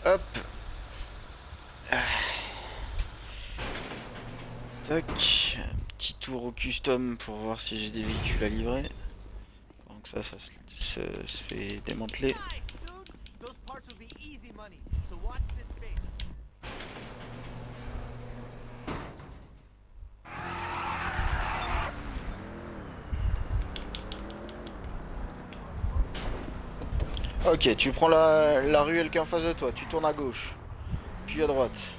Hop. Tac. Petit tour au custom pour voir si j'ai des véhicules à livrer. Donc ça se fait démanteler. Those parts will be easy money, so watch this space. Ok, tu prends la ruelle qui est en face de toi, tu tournes à gauche, puis à droite.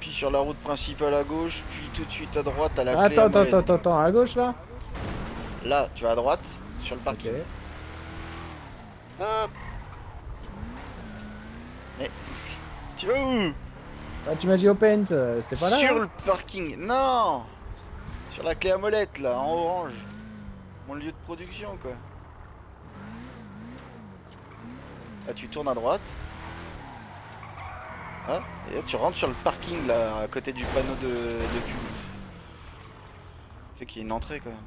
Puis sur la route principale à gauche, puis tout de suite à droite à la clé à molette. Attends, à gauche là? Là, tu vas à droite, sur le Ok. parking. Hop. Mais, tu vas où? Ah, tu m'as dit open, c'est pas là? Sur hein le parking, non. Sur la clé à molette, là, en orange. Mon lieu de production, quoi. Là, tu tournes à droite. Ah, et là, tu rentres sur le parking, là, à côté du panneau de pub. Tu sais qu'il y a une entrée, quand même.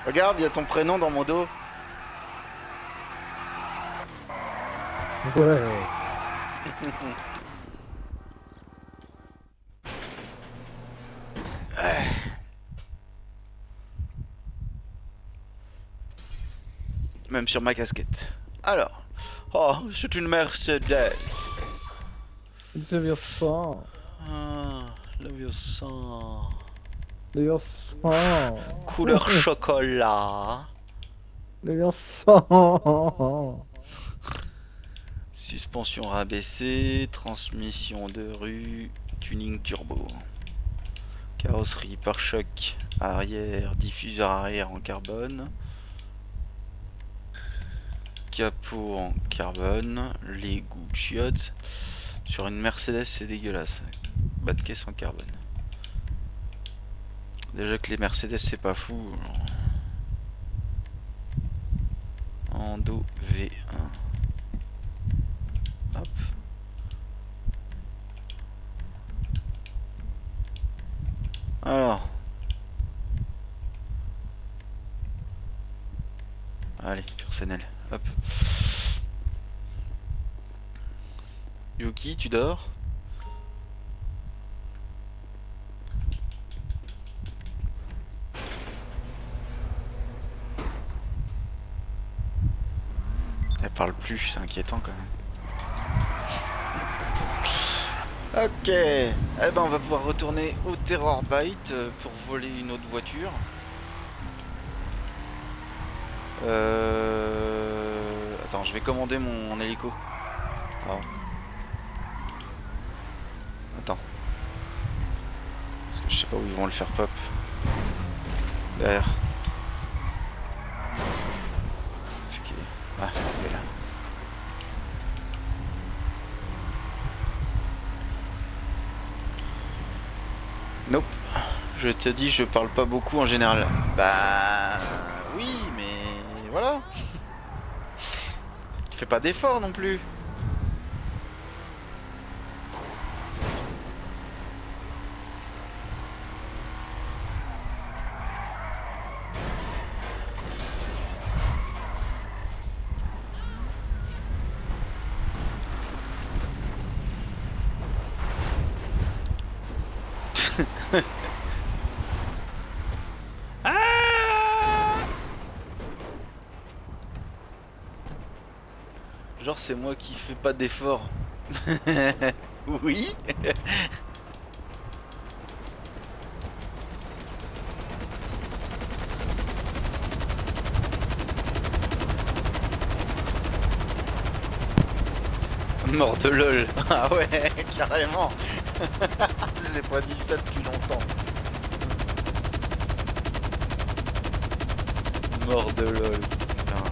Regarde, il y a ton prénom dans mon dos. Ouais. Même sur ma casquette. Alors. Oh, c'est une Mercedes. Le vieux sang. Ah, le vieux sang. Le vieux sang. Couleur chocolat. Le vieux sang. Suspension rabaissée, transmission de rue, tuning turbo. Carrosserie pare-choc arrière, diffuseur arrière en carbone. Capot en carbone, les goûts chiottes. Sur une Mercedes, c'est dégueulasse. Bas de caisse en carbone. Déjà que les Mercedes, c'est pas fou. Endo V1. Hop. Alors. Allez, personnel. Hop. Yuki, tu dors? Elle parle plus, c'est inquiétant quand même. Ok, eh ben on va pouvoir retourner au Terror Byte pour voler une autre voiture. Attends, je vais commander mon hélico. Alors. Attends. Parce que je sais pas où ils vont le faire pop. Derrière. C'est qui? Ah, il est là. Nope. Je te dis, je parle pas beaucoup en général. Bah oui, mais voilà. Fais pas d'effort non plus. Genre c'est moi qui fais pas d'effort. Oui. Mort de lol. Ah ouais, carrément. J'ai pas dit ça depuis longtemps. Mort de lol. Putain.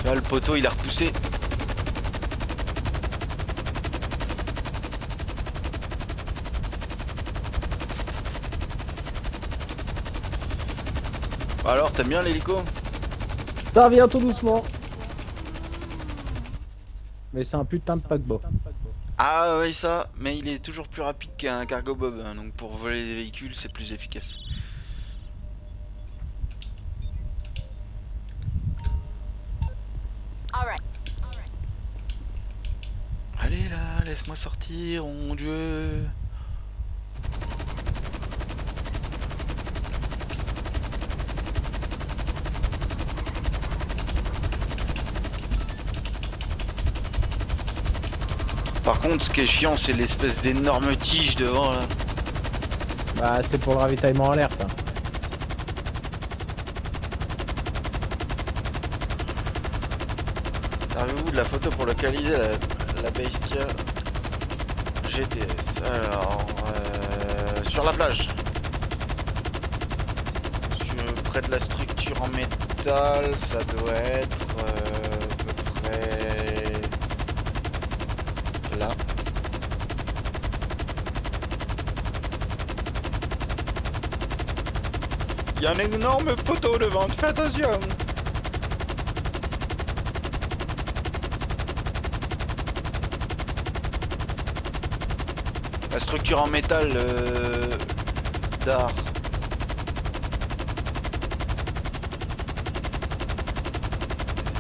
Là, le poteau il a repoussé. Alors, t'aimes bien l'hélico? Ça revient tout doucement. Mais c'est un putain de paquebot. Ah oui ça, mais il est toujours plus rapide qu'un cargo bob, hein, donc pour voler des véhicules c'est plus efficace. Allez là, laisse-moi sortir, oh mon dieu. Par contre, ce qui est chiant, c'est l'espèce d'énorme tige devant là. Bah c'est pour le ravitaillement en l'air ça. Avez-vous de la photo pour localiser la bestia GTS? Alors, sur la plage. Près de la structure en métal, ça doit être à peu près là. Il y a un énorme poteau devant, fais attention. La structure en métal d'art.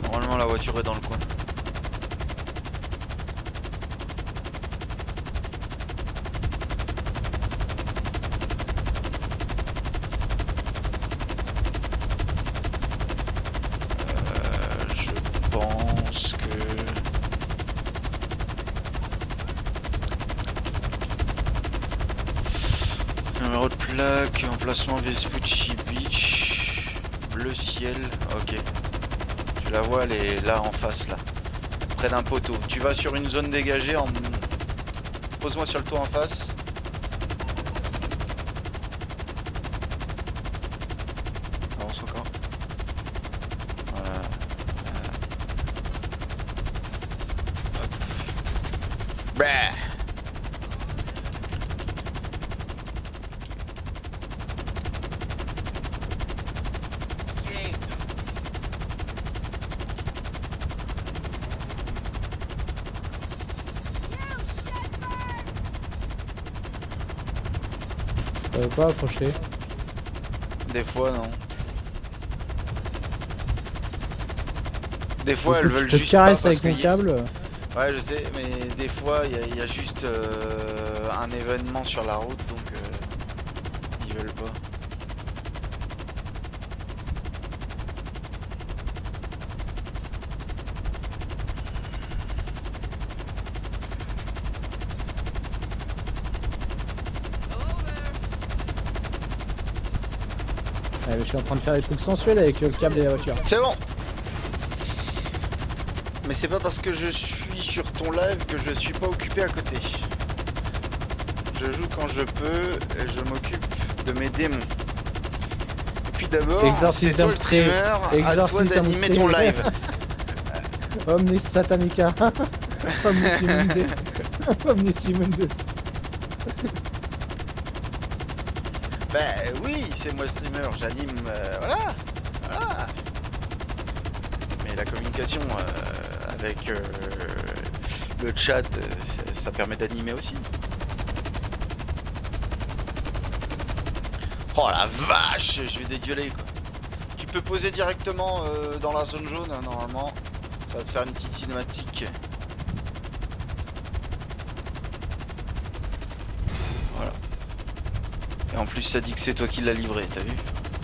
Normalement la voiture est dans le coin. Je pense que... Numéro de plaque, emplacement Vespucci Beach, bleu ciel, ok. Tu la vois, elle est là en face, là, près d'un poteau. Tu vas sur une zone dégagée, pose-moi sur le toit en face. Avance encore. Voilà. Hop. Bah. Ça veut pas approcher. Des fois, non. Des fois, elles veulent Je juste te caresse pas avec parce mon que câble. Ouais, je sais, mais des fois, il y a juste un événement sur la route, donc ils veulent pas. Ouais, mais je suis en train de faire des trucs sensuels avec le câble et la voiture. C'est bon. Mais c'est pas parce que je suis sur ton live que je suis pas occupé à côté. Je joue quand je peux et je m'occupe de mes démons. Et puis d'abord, c'est toi le streamer, à toi d'animer ton live. Omnis Satanica. Omnis Immunde. Omnis Immunde. Bah oui, c'est moi streamer, j'anime, voilà, voilà. Mais la communication avec le chat, ça permet d'animer aussi. Oh la vache, je vais dégueuler quoi. Tu peux poser directement dans la zone jaune, hein, normalement. Ça va te faire une petite cinématique. Voilà. Et en plus ça dit que c'est toi qui l'as livré, t'as vu?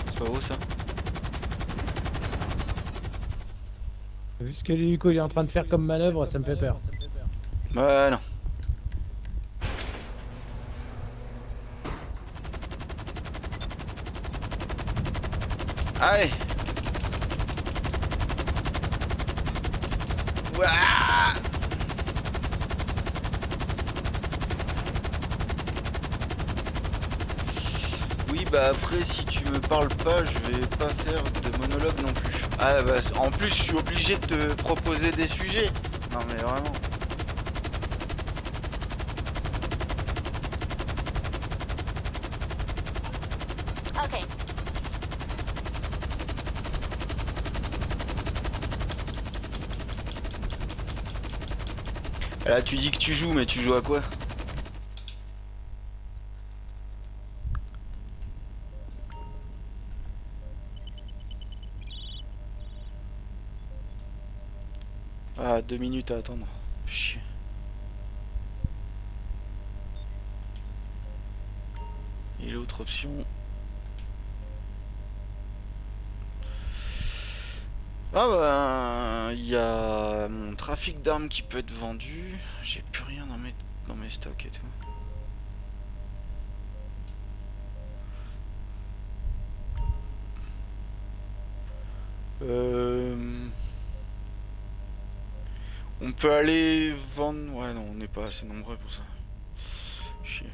C'est pas beau ça? Vu ce que Luco il est en train de faire comme manœuvre, ça me fait peur. Ouais non. Allez. Ouah. Oui bah après si tu me parles pas je vais pas faire de monologue non plus. Ah bah en plus je suis obligé de te proposer des sujets. Non mais vraiment. Okay. Là tu dis que tu joues mais tu joues à quoi? Ah 2 minutes à attendre. Chier. Et l'autre option. Ah bah il y a mon trafic d'armes qui peut être vendu. J'ai plus rien dans mes stocks et tout. On peut aller vendre. Ouais non on n'est pas assez nombreux pour ça. Chier.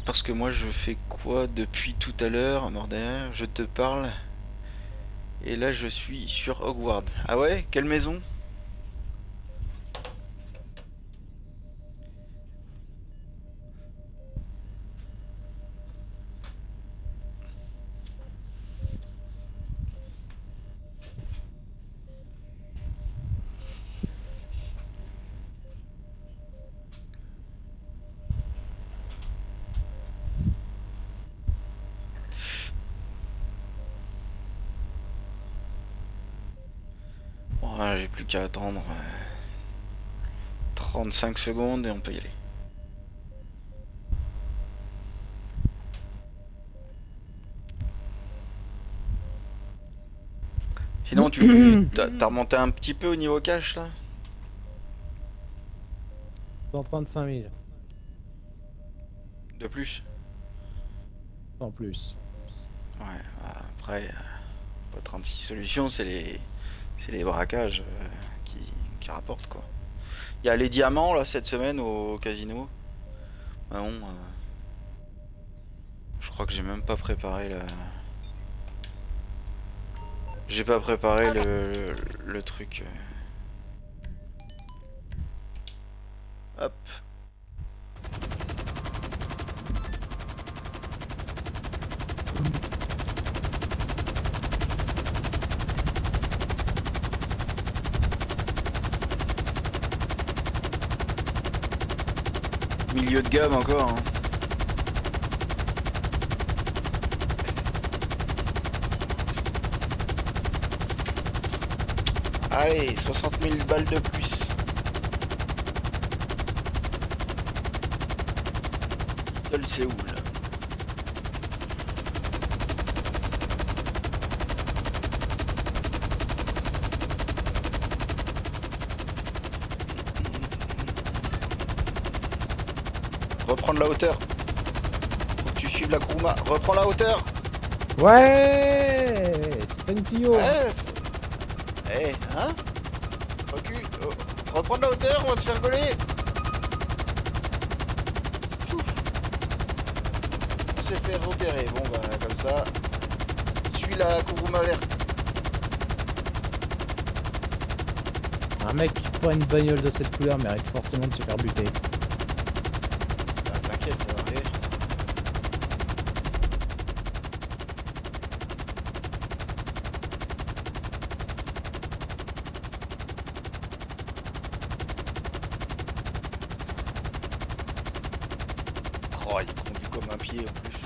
Parce que moi je fais quoi depuis tout à l'heure, Mordea? Je te parle. Et là je suis sur Hogwarts. Ah ouais? Quelle maison? Bon, j'ai plus qu'à attendre 35 secondes et on peut y aller. Sinon t'as remonté un petit peu au niveau cash là? 135 000. De plus? En plus. Ouais, après, pas 36 solutions, c'est les braquages qui rapportent quoi. Il y a les diamants là cette semaine au casino. Ah bon, je crois que j'ai même pas préparé la... J'ai pas préparé le truc. Hop. Milieu de gamme encore. Hein. Allez, 60 000 balles de plus. Seul c'est où là? Reprendre la hauteur. Faut que tu suives la Kuruma. Reprends la hauteur. Ouais, c'est pas une Clio. Eh, hein? Recule. Oh. Reprendre la hauteur, on va se faire gauler. On s'est fait repérer. Bon bah comme ça. la Kuruma verte. Un mec qui prend une bagnole de cette couleur mérite forcément de se faire buter. Bah, t'inquiète, ça va arriver. Oh, il conduit comme un pied en plus.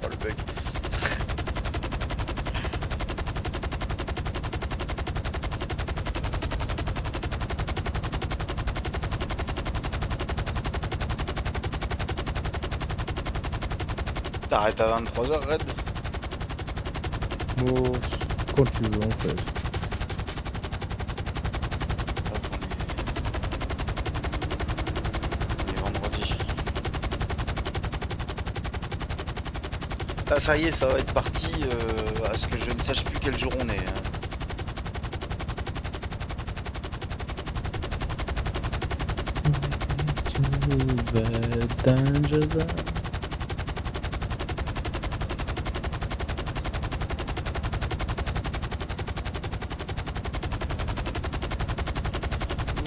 Oh le bug. T'arrêtes à 23h, Red? Bon, quand tu veux, en fait. On est vendredi. Ah, ça y est, ça va être parti à ce que je ne sache plus quel jour on est. Hein.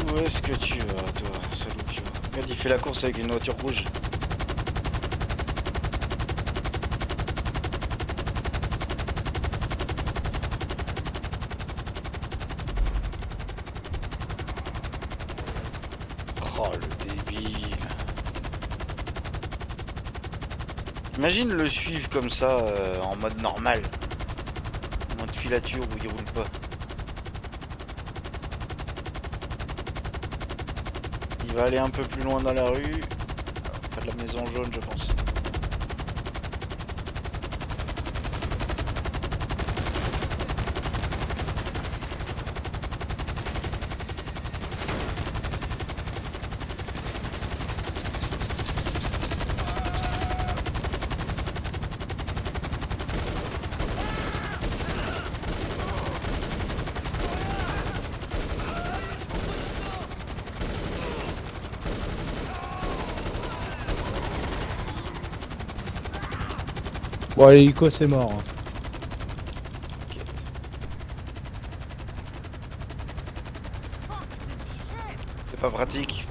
Où est-ce que tu vas, toi, Salopio? Regarde, il fait la course avec une voiture rouge. Oh, le débile. Imagine le suivre comme ça, en mode normal. En mode filature où il roule pas. Il va aller un peu plus loin dans la rue. Près de la maison jaune, je pense. Bon, l'hélico c'est mort. Hein. C'est pas pratique.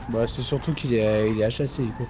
Bah, c'est surtout qu'il est HAC, l'hélico.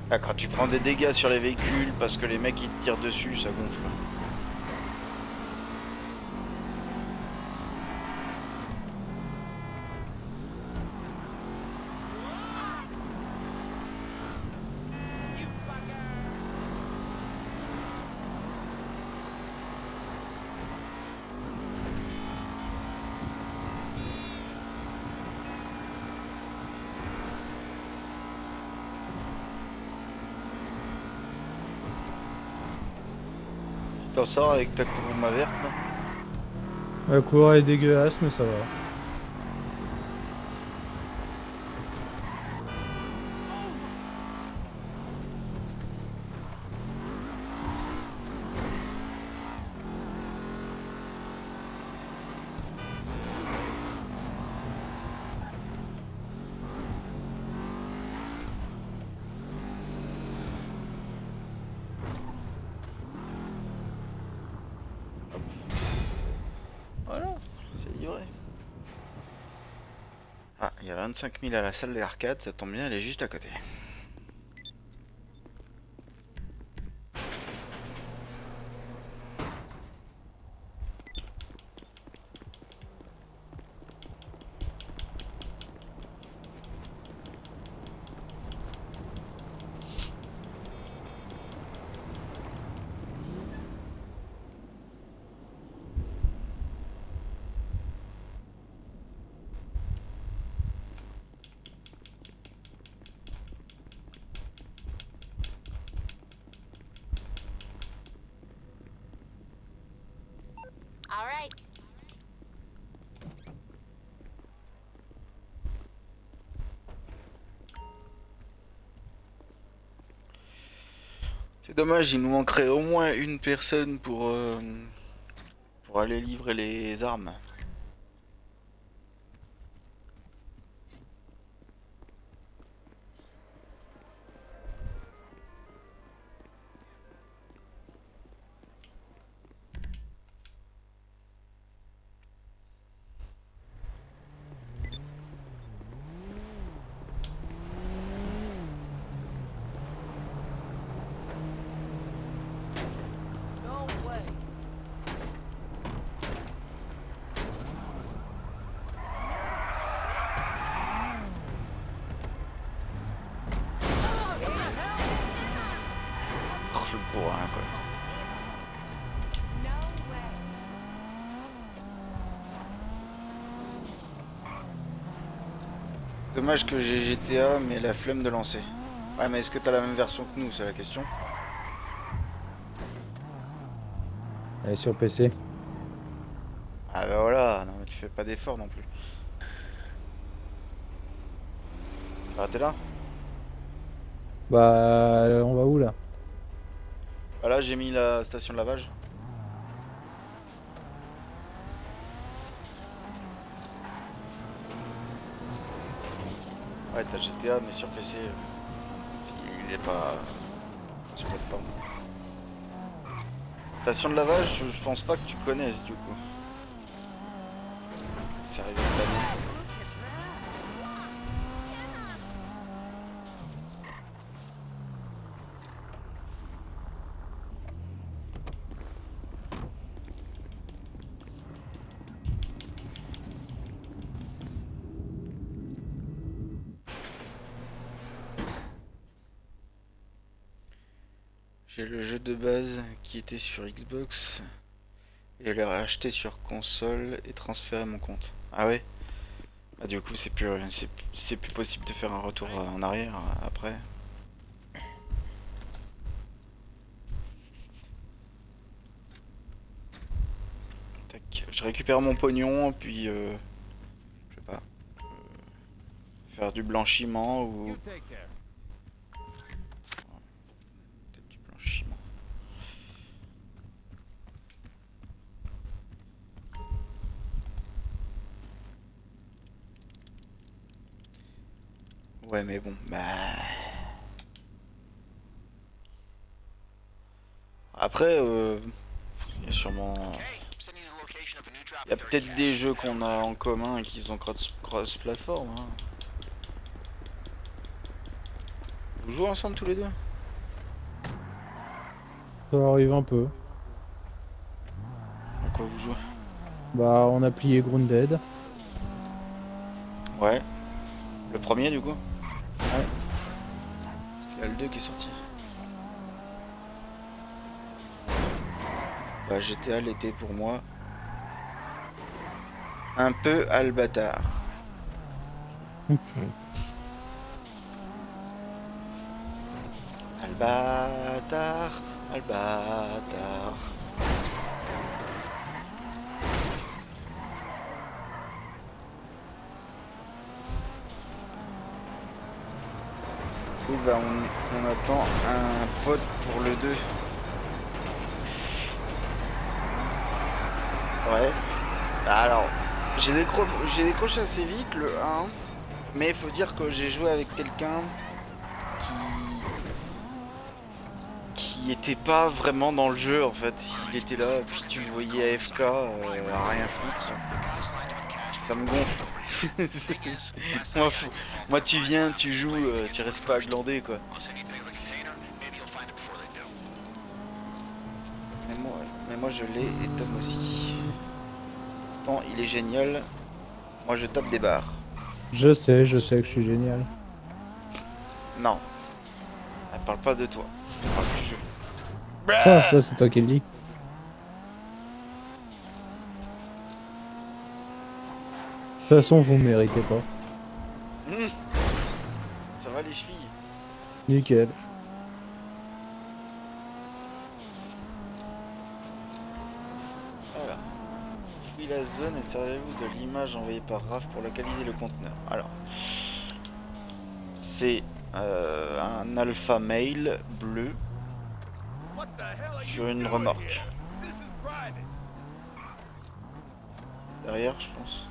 Ah, quand tu prends des dégâts sur les véhicules parce que les mecs ils te tirent dessus, ça gonfle. T'en sors avec ta Kuruma verte là? La couleur est dégueulasse, mais ça va. Voilà, c'est livré. Ah, il y a 25 000 à la salle d'arcade, ça tombe bien, elle est juste à côté. All right. C'est dommage, il nous manquerait au moins une personne pour aller livrer les armes. No way. Oh, le bourrin, quoi. Dommage que j'ai GTA, mais la flemme de lancer. Ouais, mais est-ce que t'as la même version que nous, c'est la question. Elle est sur PC. Ah bah voilà, non mais tu fais pas d'effort non plus. Ah, t'es là? Bah, on va où là? Ah là, j'ai mis la station de lavage. Ouais, t'as GTA, mais sur PC, il est pas sur plateforme. Station de lavage, je pense pas que tu connaisses du coup. C'est arrivé cette année. J'ai le jeu de base qui était sur Xbox et l'ai racheté sur console et transféré mon compte. Ah ouais? Ah du coup c'est plus possible de faire un retour en arrière après. Tac. Je récupère mon pognon puis je sais pas, faire du blanchiment ou peut-être du blanchiment. Ouais mais bon, bah après il y a sûrement il y a peut-être des jeux qu'on a en commun et qui sont cross-platform. Hein. Vous jouez ensemble tous les deux? Ça arrive un peu. À quoi vous jouez? Bah, on a plié Grounded. Ouais. Le premier du coup? Ouais. Il y a le 2 qui est sorti. Bah GTA l'été pour moi. Un peu Albatar. Albatar, Albatar. Oui, bah on attend un pote pour le 2. Ouais. Alors, j'ai décroché assez vite le 1, mais il faut dire que j'ai joué avec quelqu'un qui était pas vraiment dans le jeu en fait. Il était là, puis tu le voyais AFK, à rien foutre. Ça me gonfle. moi, moi, tu viens, tu joues, tu restes pas à glander quoi. Mais moi je l'ai et Tom aussi. Pourtant il est génial. Moi je tape des barres. Je sais que je suis génial. Non, elle parle pas de toi. Elle parle du jeu. Ah, ça c'est toi qui le dis. De toute façon, vous méritez pas. Mmh. Ça va les chevilles? Nickel. Voilà. Fouillez la zone et servez-vous de l'image envoyée par Raph pour localiser le conteneur. Alors, c'est un alpha male bleu What the hell are sur you une doing remorque. here? This is private. Derrière, je pense.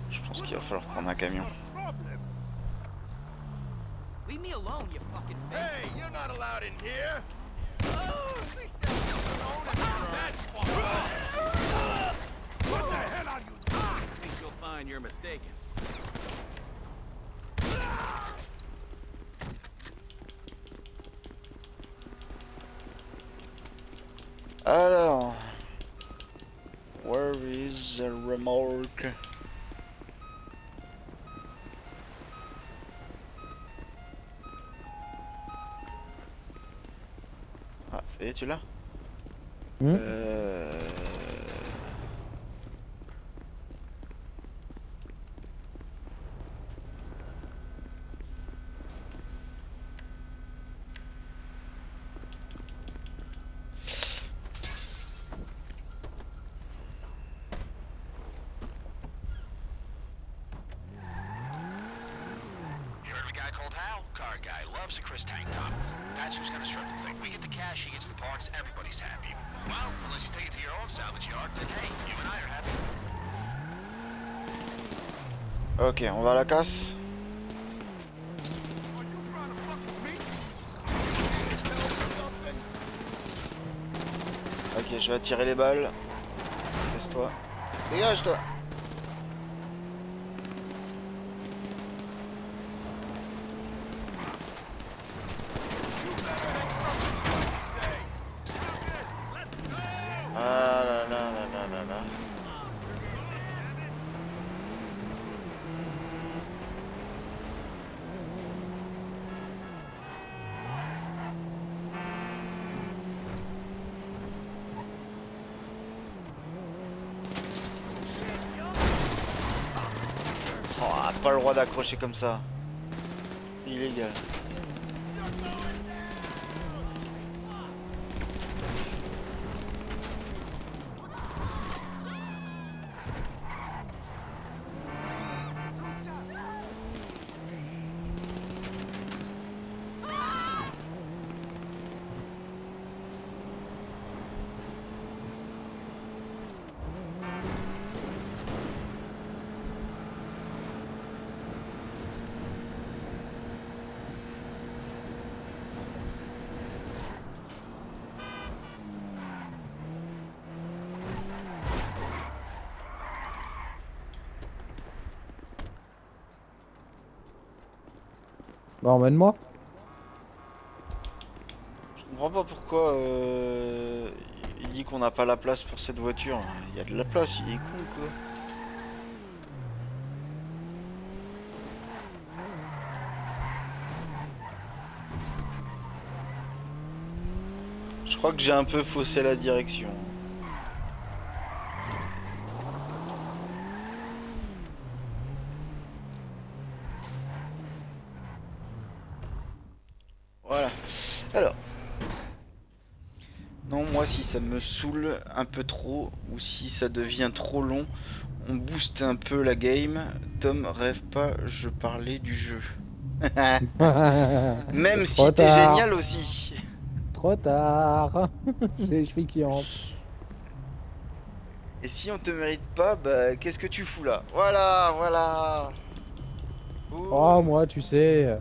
Je pense qu'il va falloir prendre un camion. Leave me alone, you fucking fake. Hey, you're not allowed in here. Oh, at least that's alone. That's what the hell are you doing? I think you'll find you're mistaken. Alors, where is the remorque? Ah, ça y est, tu l'as? Hmm. You heard of a guy called Hal? Car guy. Loves a Chris tank top. That's who's gonna strut the thing. We get the cash, he gets the parts, everybody's happy. Well, unless you take it to your own salvage yard, then hey, you and I are happy. Ok, on va à la casse. Are you trying to fuck with me? Tell me something? Ok, je vais attirer les balles. Laisse-toi. Dégage-toi. Ah là là là là là là. Oh, pas le droit d'accrocher comme ça. C'est illégal. Bah, emmène-moi. Je comprends pas pourquoi il dit qu'on n'a pas la place pour cette voiture. Il y a de la place, il est con quoi. Je crois que j'ai un peu faussé la direction. Voilà. Alors. Non, moi, si ça me saoule un peu trop, ou si ça devient trop long, on booste un peu la game. Tom, rêve pas, je parlais du jeu. Même Trop si t'es tard. génial aussi. Trop tard. J'ai les chevilles qui rentrent. Et si on te mérite pas, bah qu'est-ce que tu fous là? Voilà, voilà. Oh, Boum. moi, tu sais,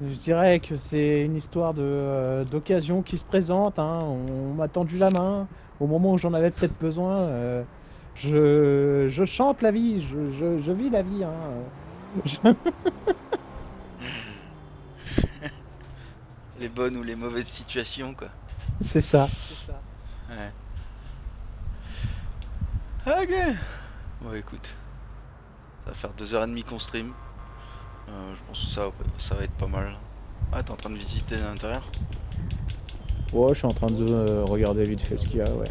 je dirais que c'est une histoire d'occasion qui se présente, hein. On m'a tendu la main au moment où j'en avais peut-être besoin. Je chante la vie, je vis la vie, hein. Je- Les bonnes ou les mauvaises situations, quoi. C'est ça. Ouais. Ok. Bon, écoute, ça va faire 2h30 qu'on stream. Je pense que ça va être pas mal. Ah, t'es en train de visiter l'intérieur? Ouais, je suis en train de regarder vite fait ce qu'il y a, ouais.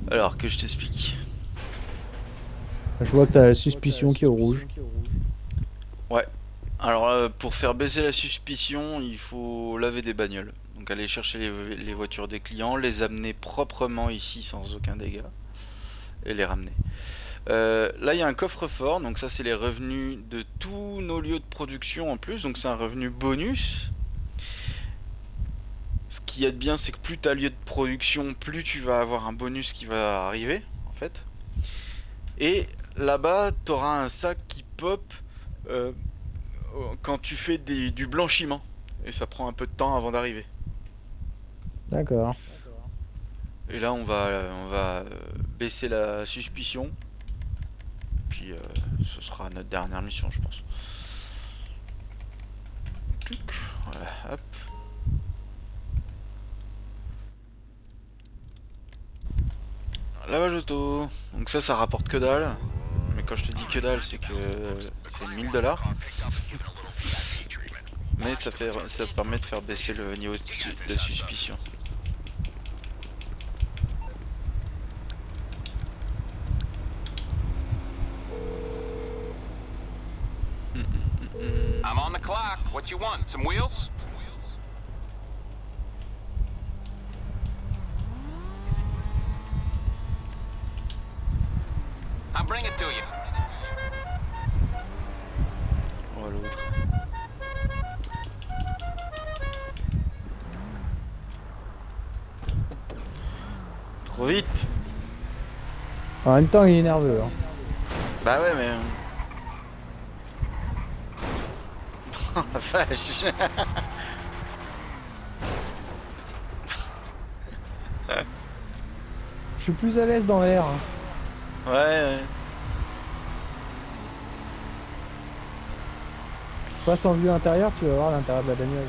Alors que je t'explique. Je vois que t'as la suspicion qui est au rouge. Ouais. Alors, pour faire baisser la suspicion, il faut laver des bagnoles. Donc aller chercher les voitures des clients, les amener proprement ici sans aucun dégât. Et les ramener. Là, il y a un coffre-fort. Donc ça, c'est les revenus de tous nos lieux de production en plus. Donc c'est un revenu bonus. Ce qui est bien, c'est que plus tu as lieu de production, plus tu vas avoir un bonus qui va arriver, en fait. Et là-bas, tu auras un sac qui pop euh, quand tu fais du blanchiment. Et ça prend un peu de temps avant d'arriver. D'accord. Et là, on va baisser la suspicion. Puis ce sera notre dernière mission, je pense. Tuc, voilà, hop. Lavage auto. Donc ça rapporte que dalle. Mais quand je te dis que dalle, c'est que c'est 1000 $. Mais ça permet de faire baisser le niveau de suspicion. I'm on the clock. What you want? Some wheels? I'll bring it to you. Oh l'autre. Trop vite. En même temps, il est nerveux, hein. Bah ouais mais... Oh la vache. Je suis plus à l'aise dans l'air, hein. Ouais. Passe en vue intérieure, tu vas voir l'intérieur de la bagnole.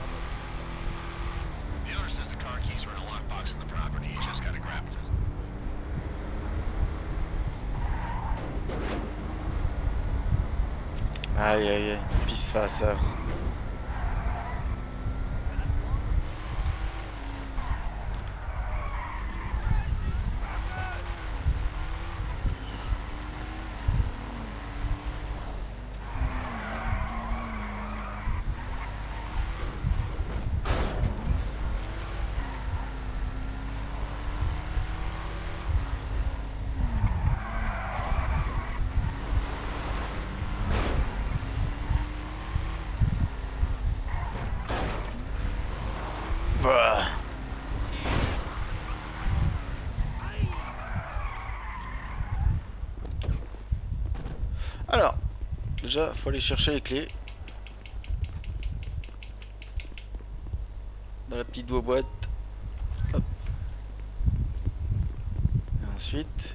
The owner says the car keys are in a lockbox in the property. You just gotta grab them. Aïe aïe aïe. Pisse face. Bah. Alors, déjà, faut aller chercher les clés. Dans la petite boîte. Hop. Et ensuite...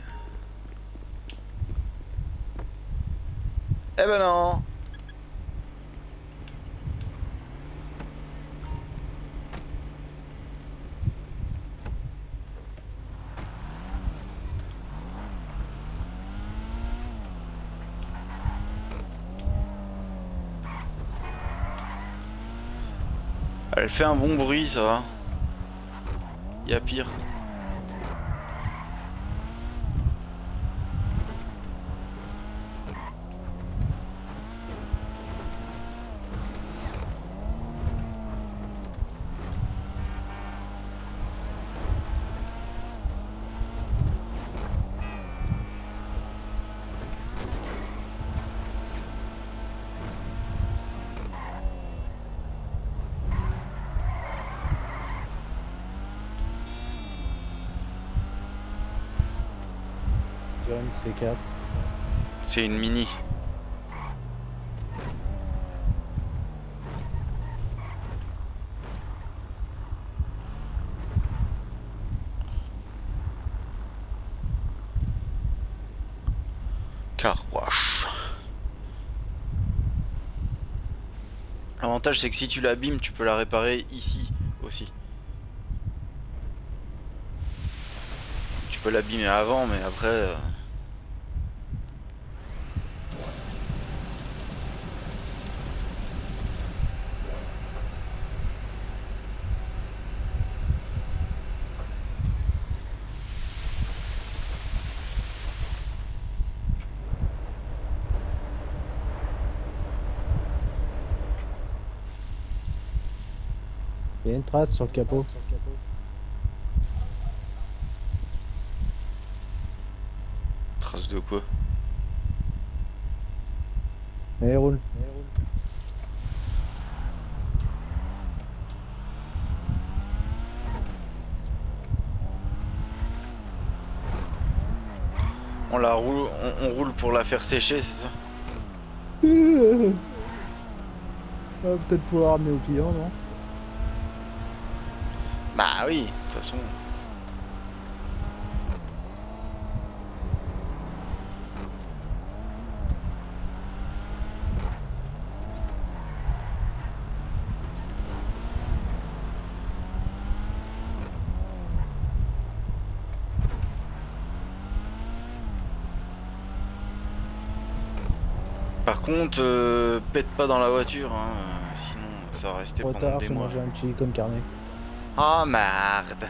Eh ben non. Elle fait un bon bruit, ça va. Il y a pire. Sur une C4. C'est une mini. Car wash. L'avantage c'est que si tu l'abîmes, tu peux la réparer ici aussi. Tu peux l'abîmer avant, mais après... Il y a une trace sur le capot. Trace de quoi? Et roule. On la roule, on roule pour la faire sécher, c'est ça? On va peut-être pouvoir ramener au client, non? Bah oui, de toute façon. Par contre, pète pas dans la voiture, hein, sinon ça va rester Trop pendant tard, des j'ai mois. mangé un chili con carne. Ah merde.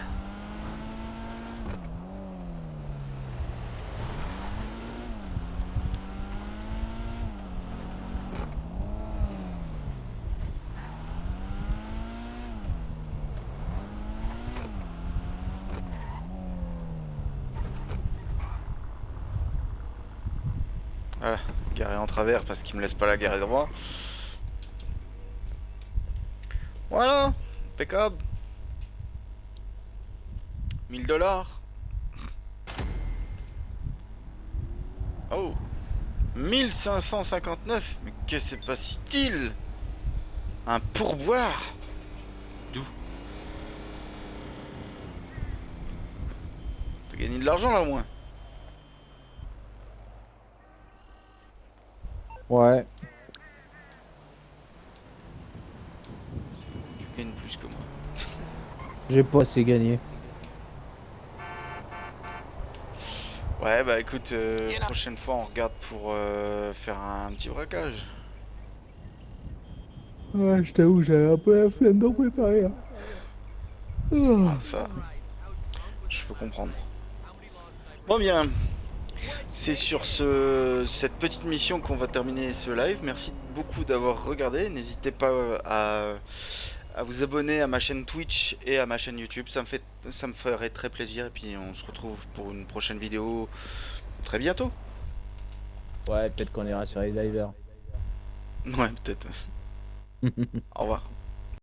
Voilà, garé en travers parce qu'il me laisse pas la garer droit. Voilà, impeccable. 1000 $. Oh, 1559. Mais qu'est-ce que c'est pas style? Un pourboire. D'où? T'as gagné de l'argent là au moins? Ouais. Tu gagnes plus que moi. J'ai pas assez gagné. Ouais, bah écoute, prochaine fois on regarde pour faire un petit braquage. Ouais, je t'avoue, j'avais un peu la flemme d'en préparer. Ah, ça, je peux comprendre. Bon bien, c'est sur cette petite mission qu'on va terminer ce live. Merci beaucoup d'avoir regardé. N'hésitez pas à vous abonner à ma chaîne Twitch et à ma chaîne YouTube. Ça me ferait très plaisir. Et puis on se retrouve pour une prochaine vidéo très bientôt. Ouais, peut-être qu'on ira sur les divers. Ouais, peut-être. Au revoir.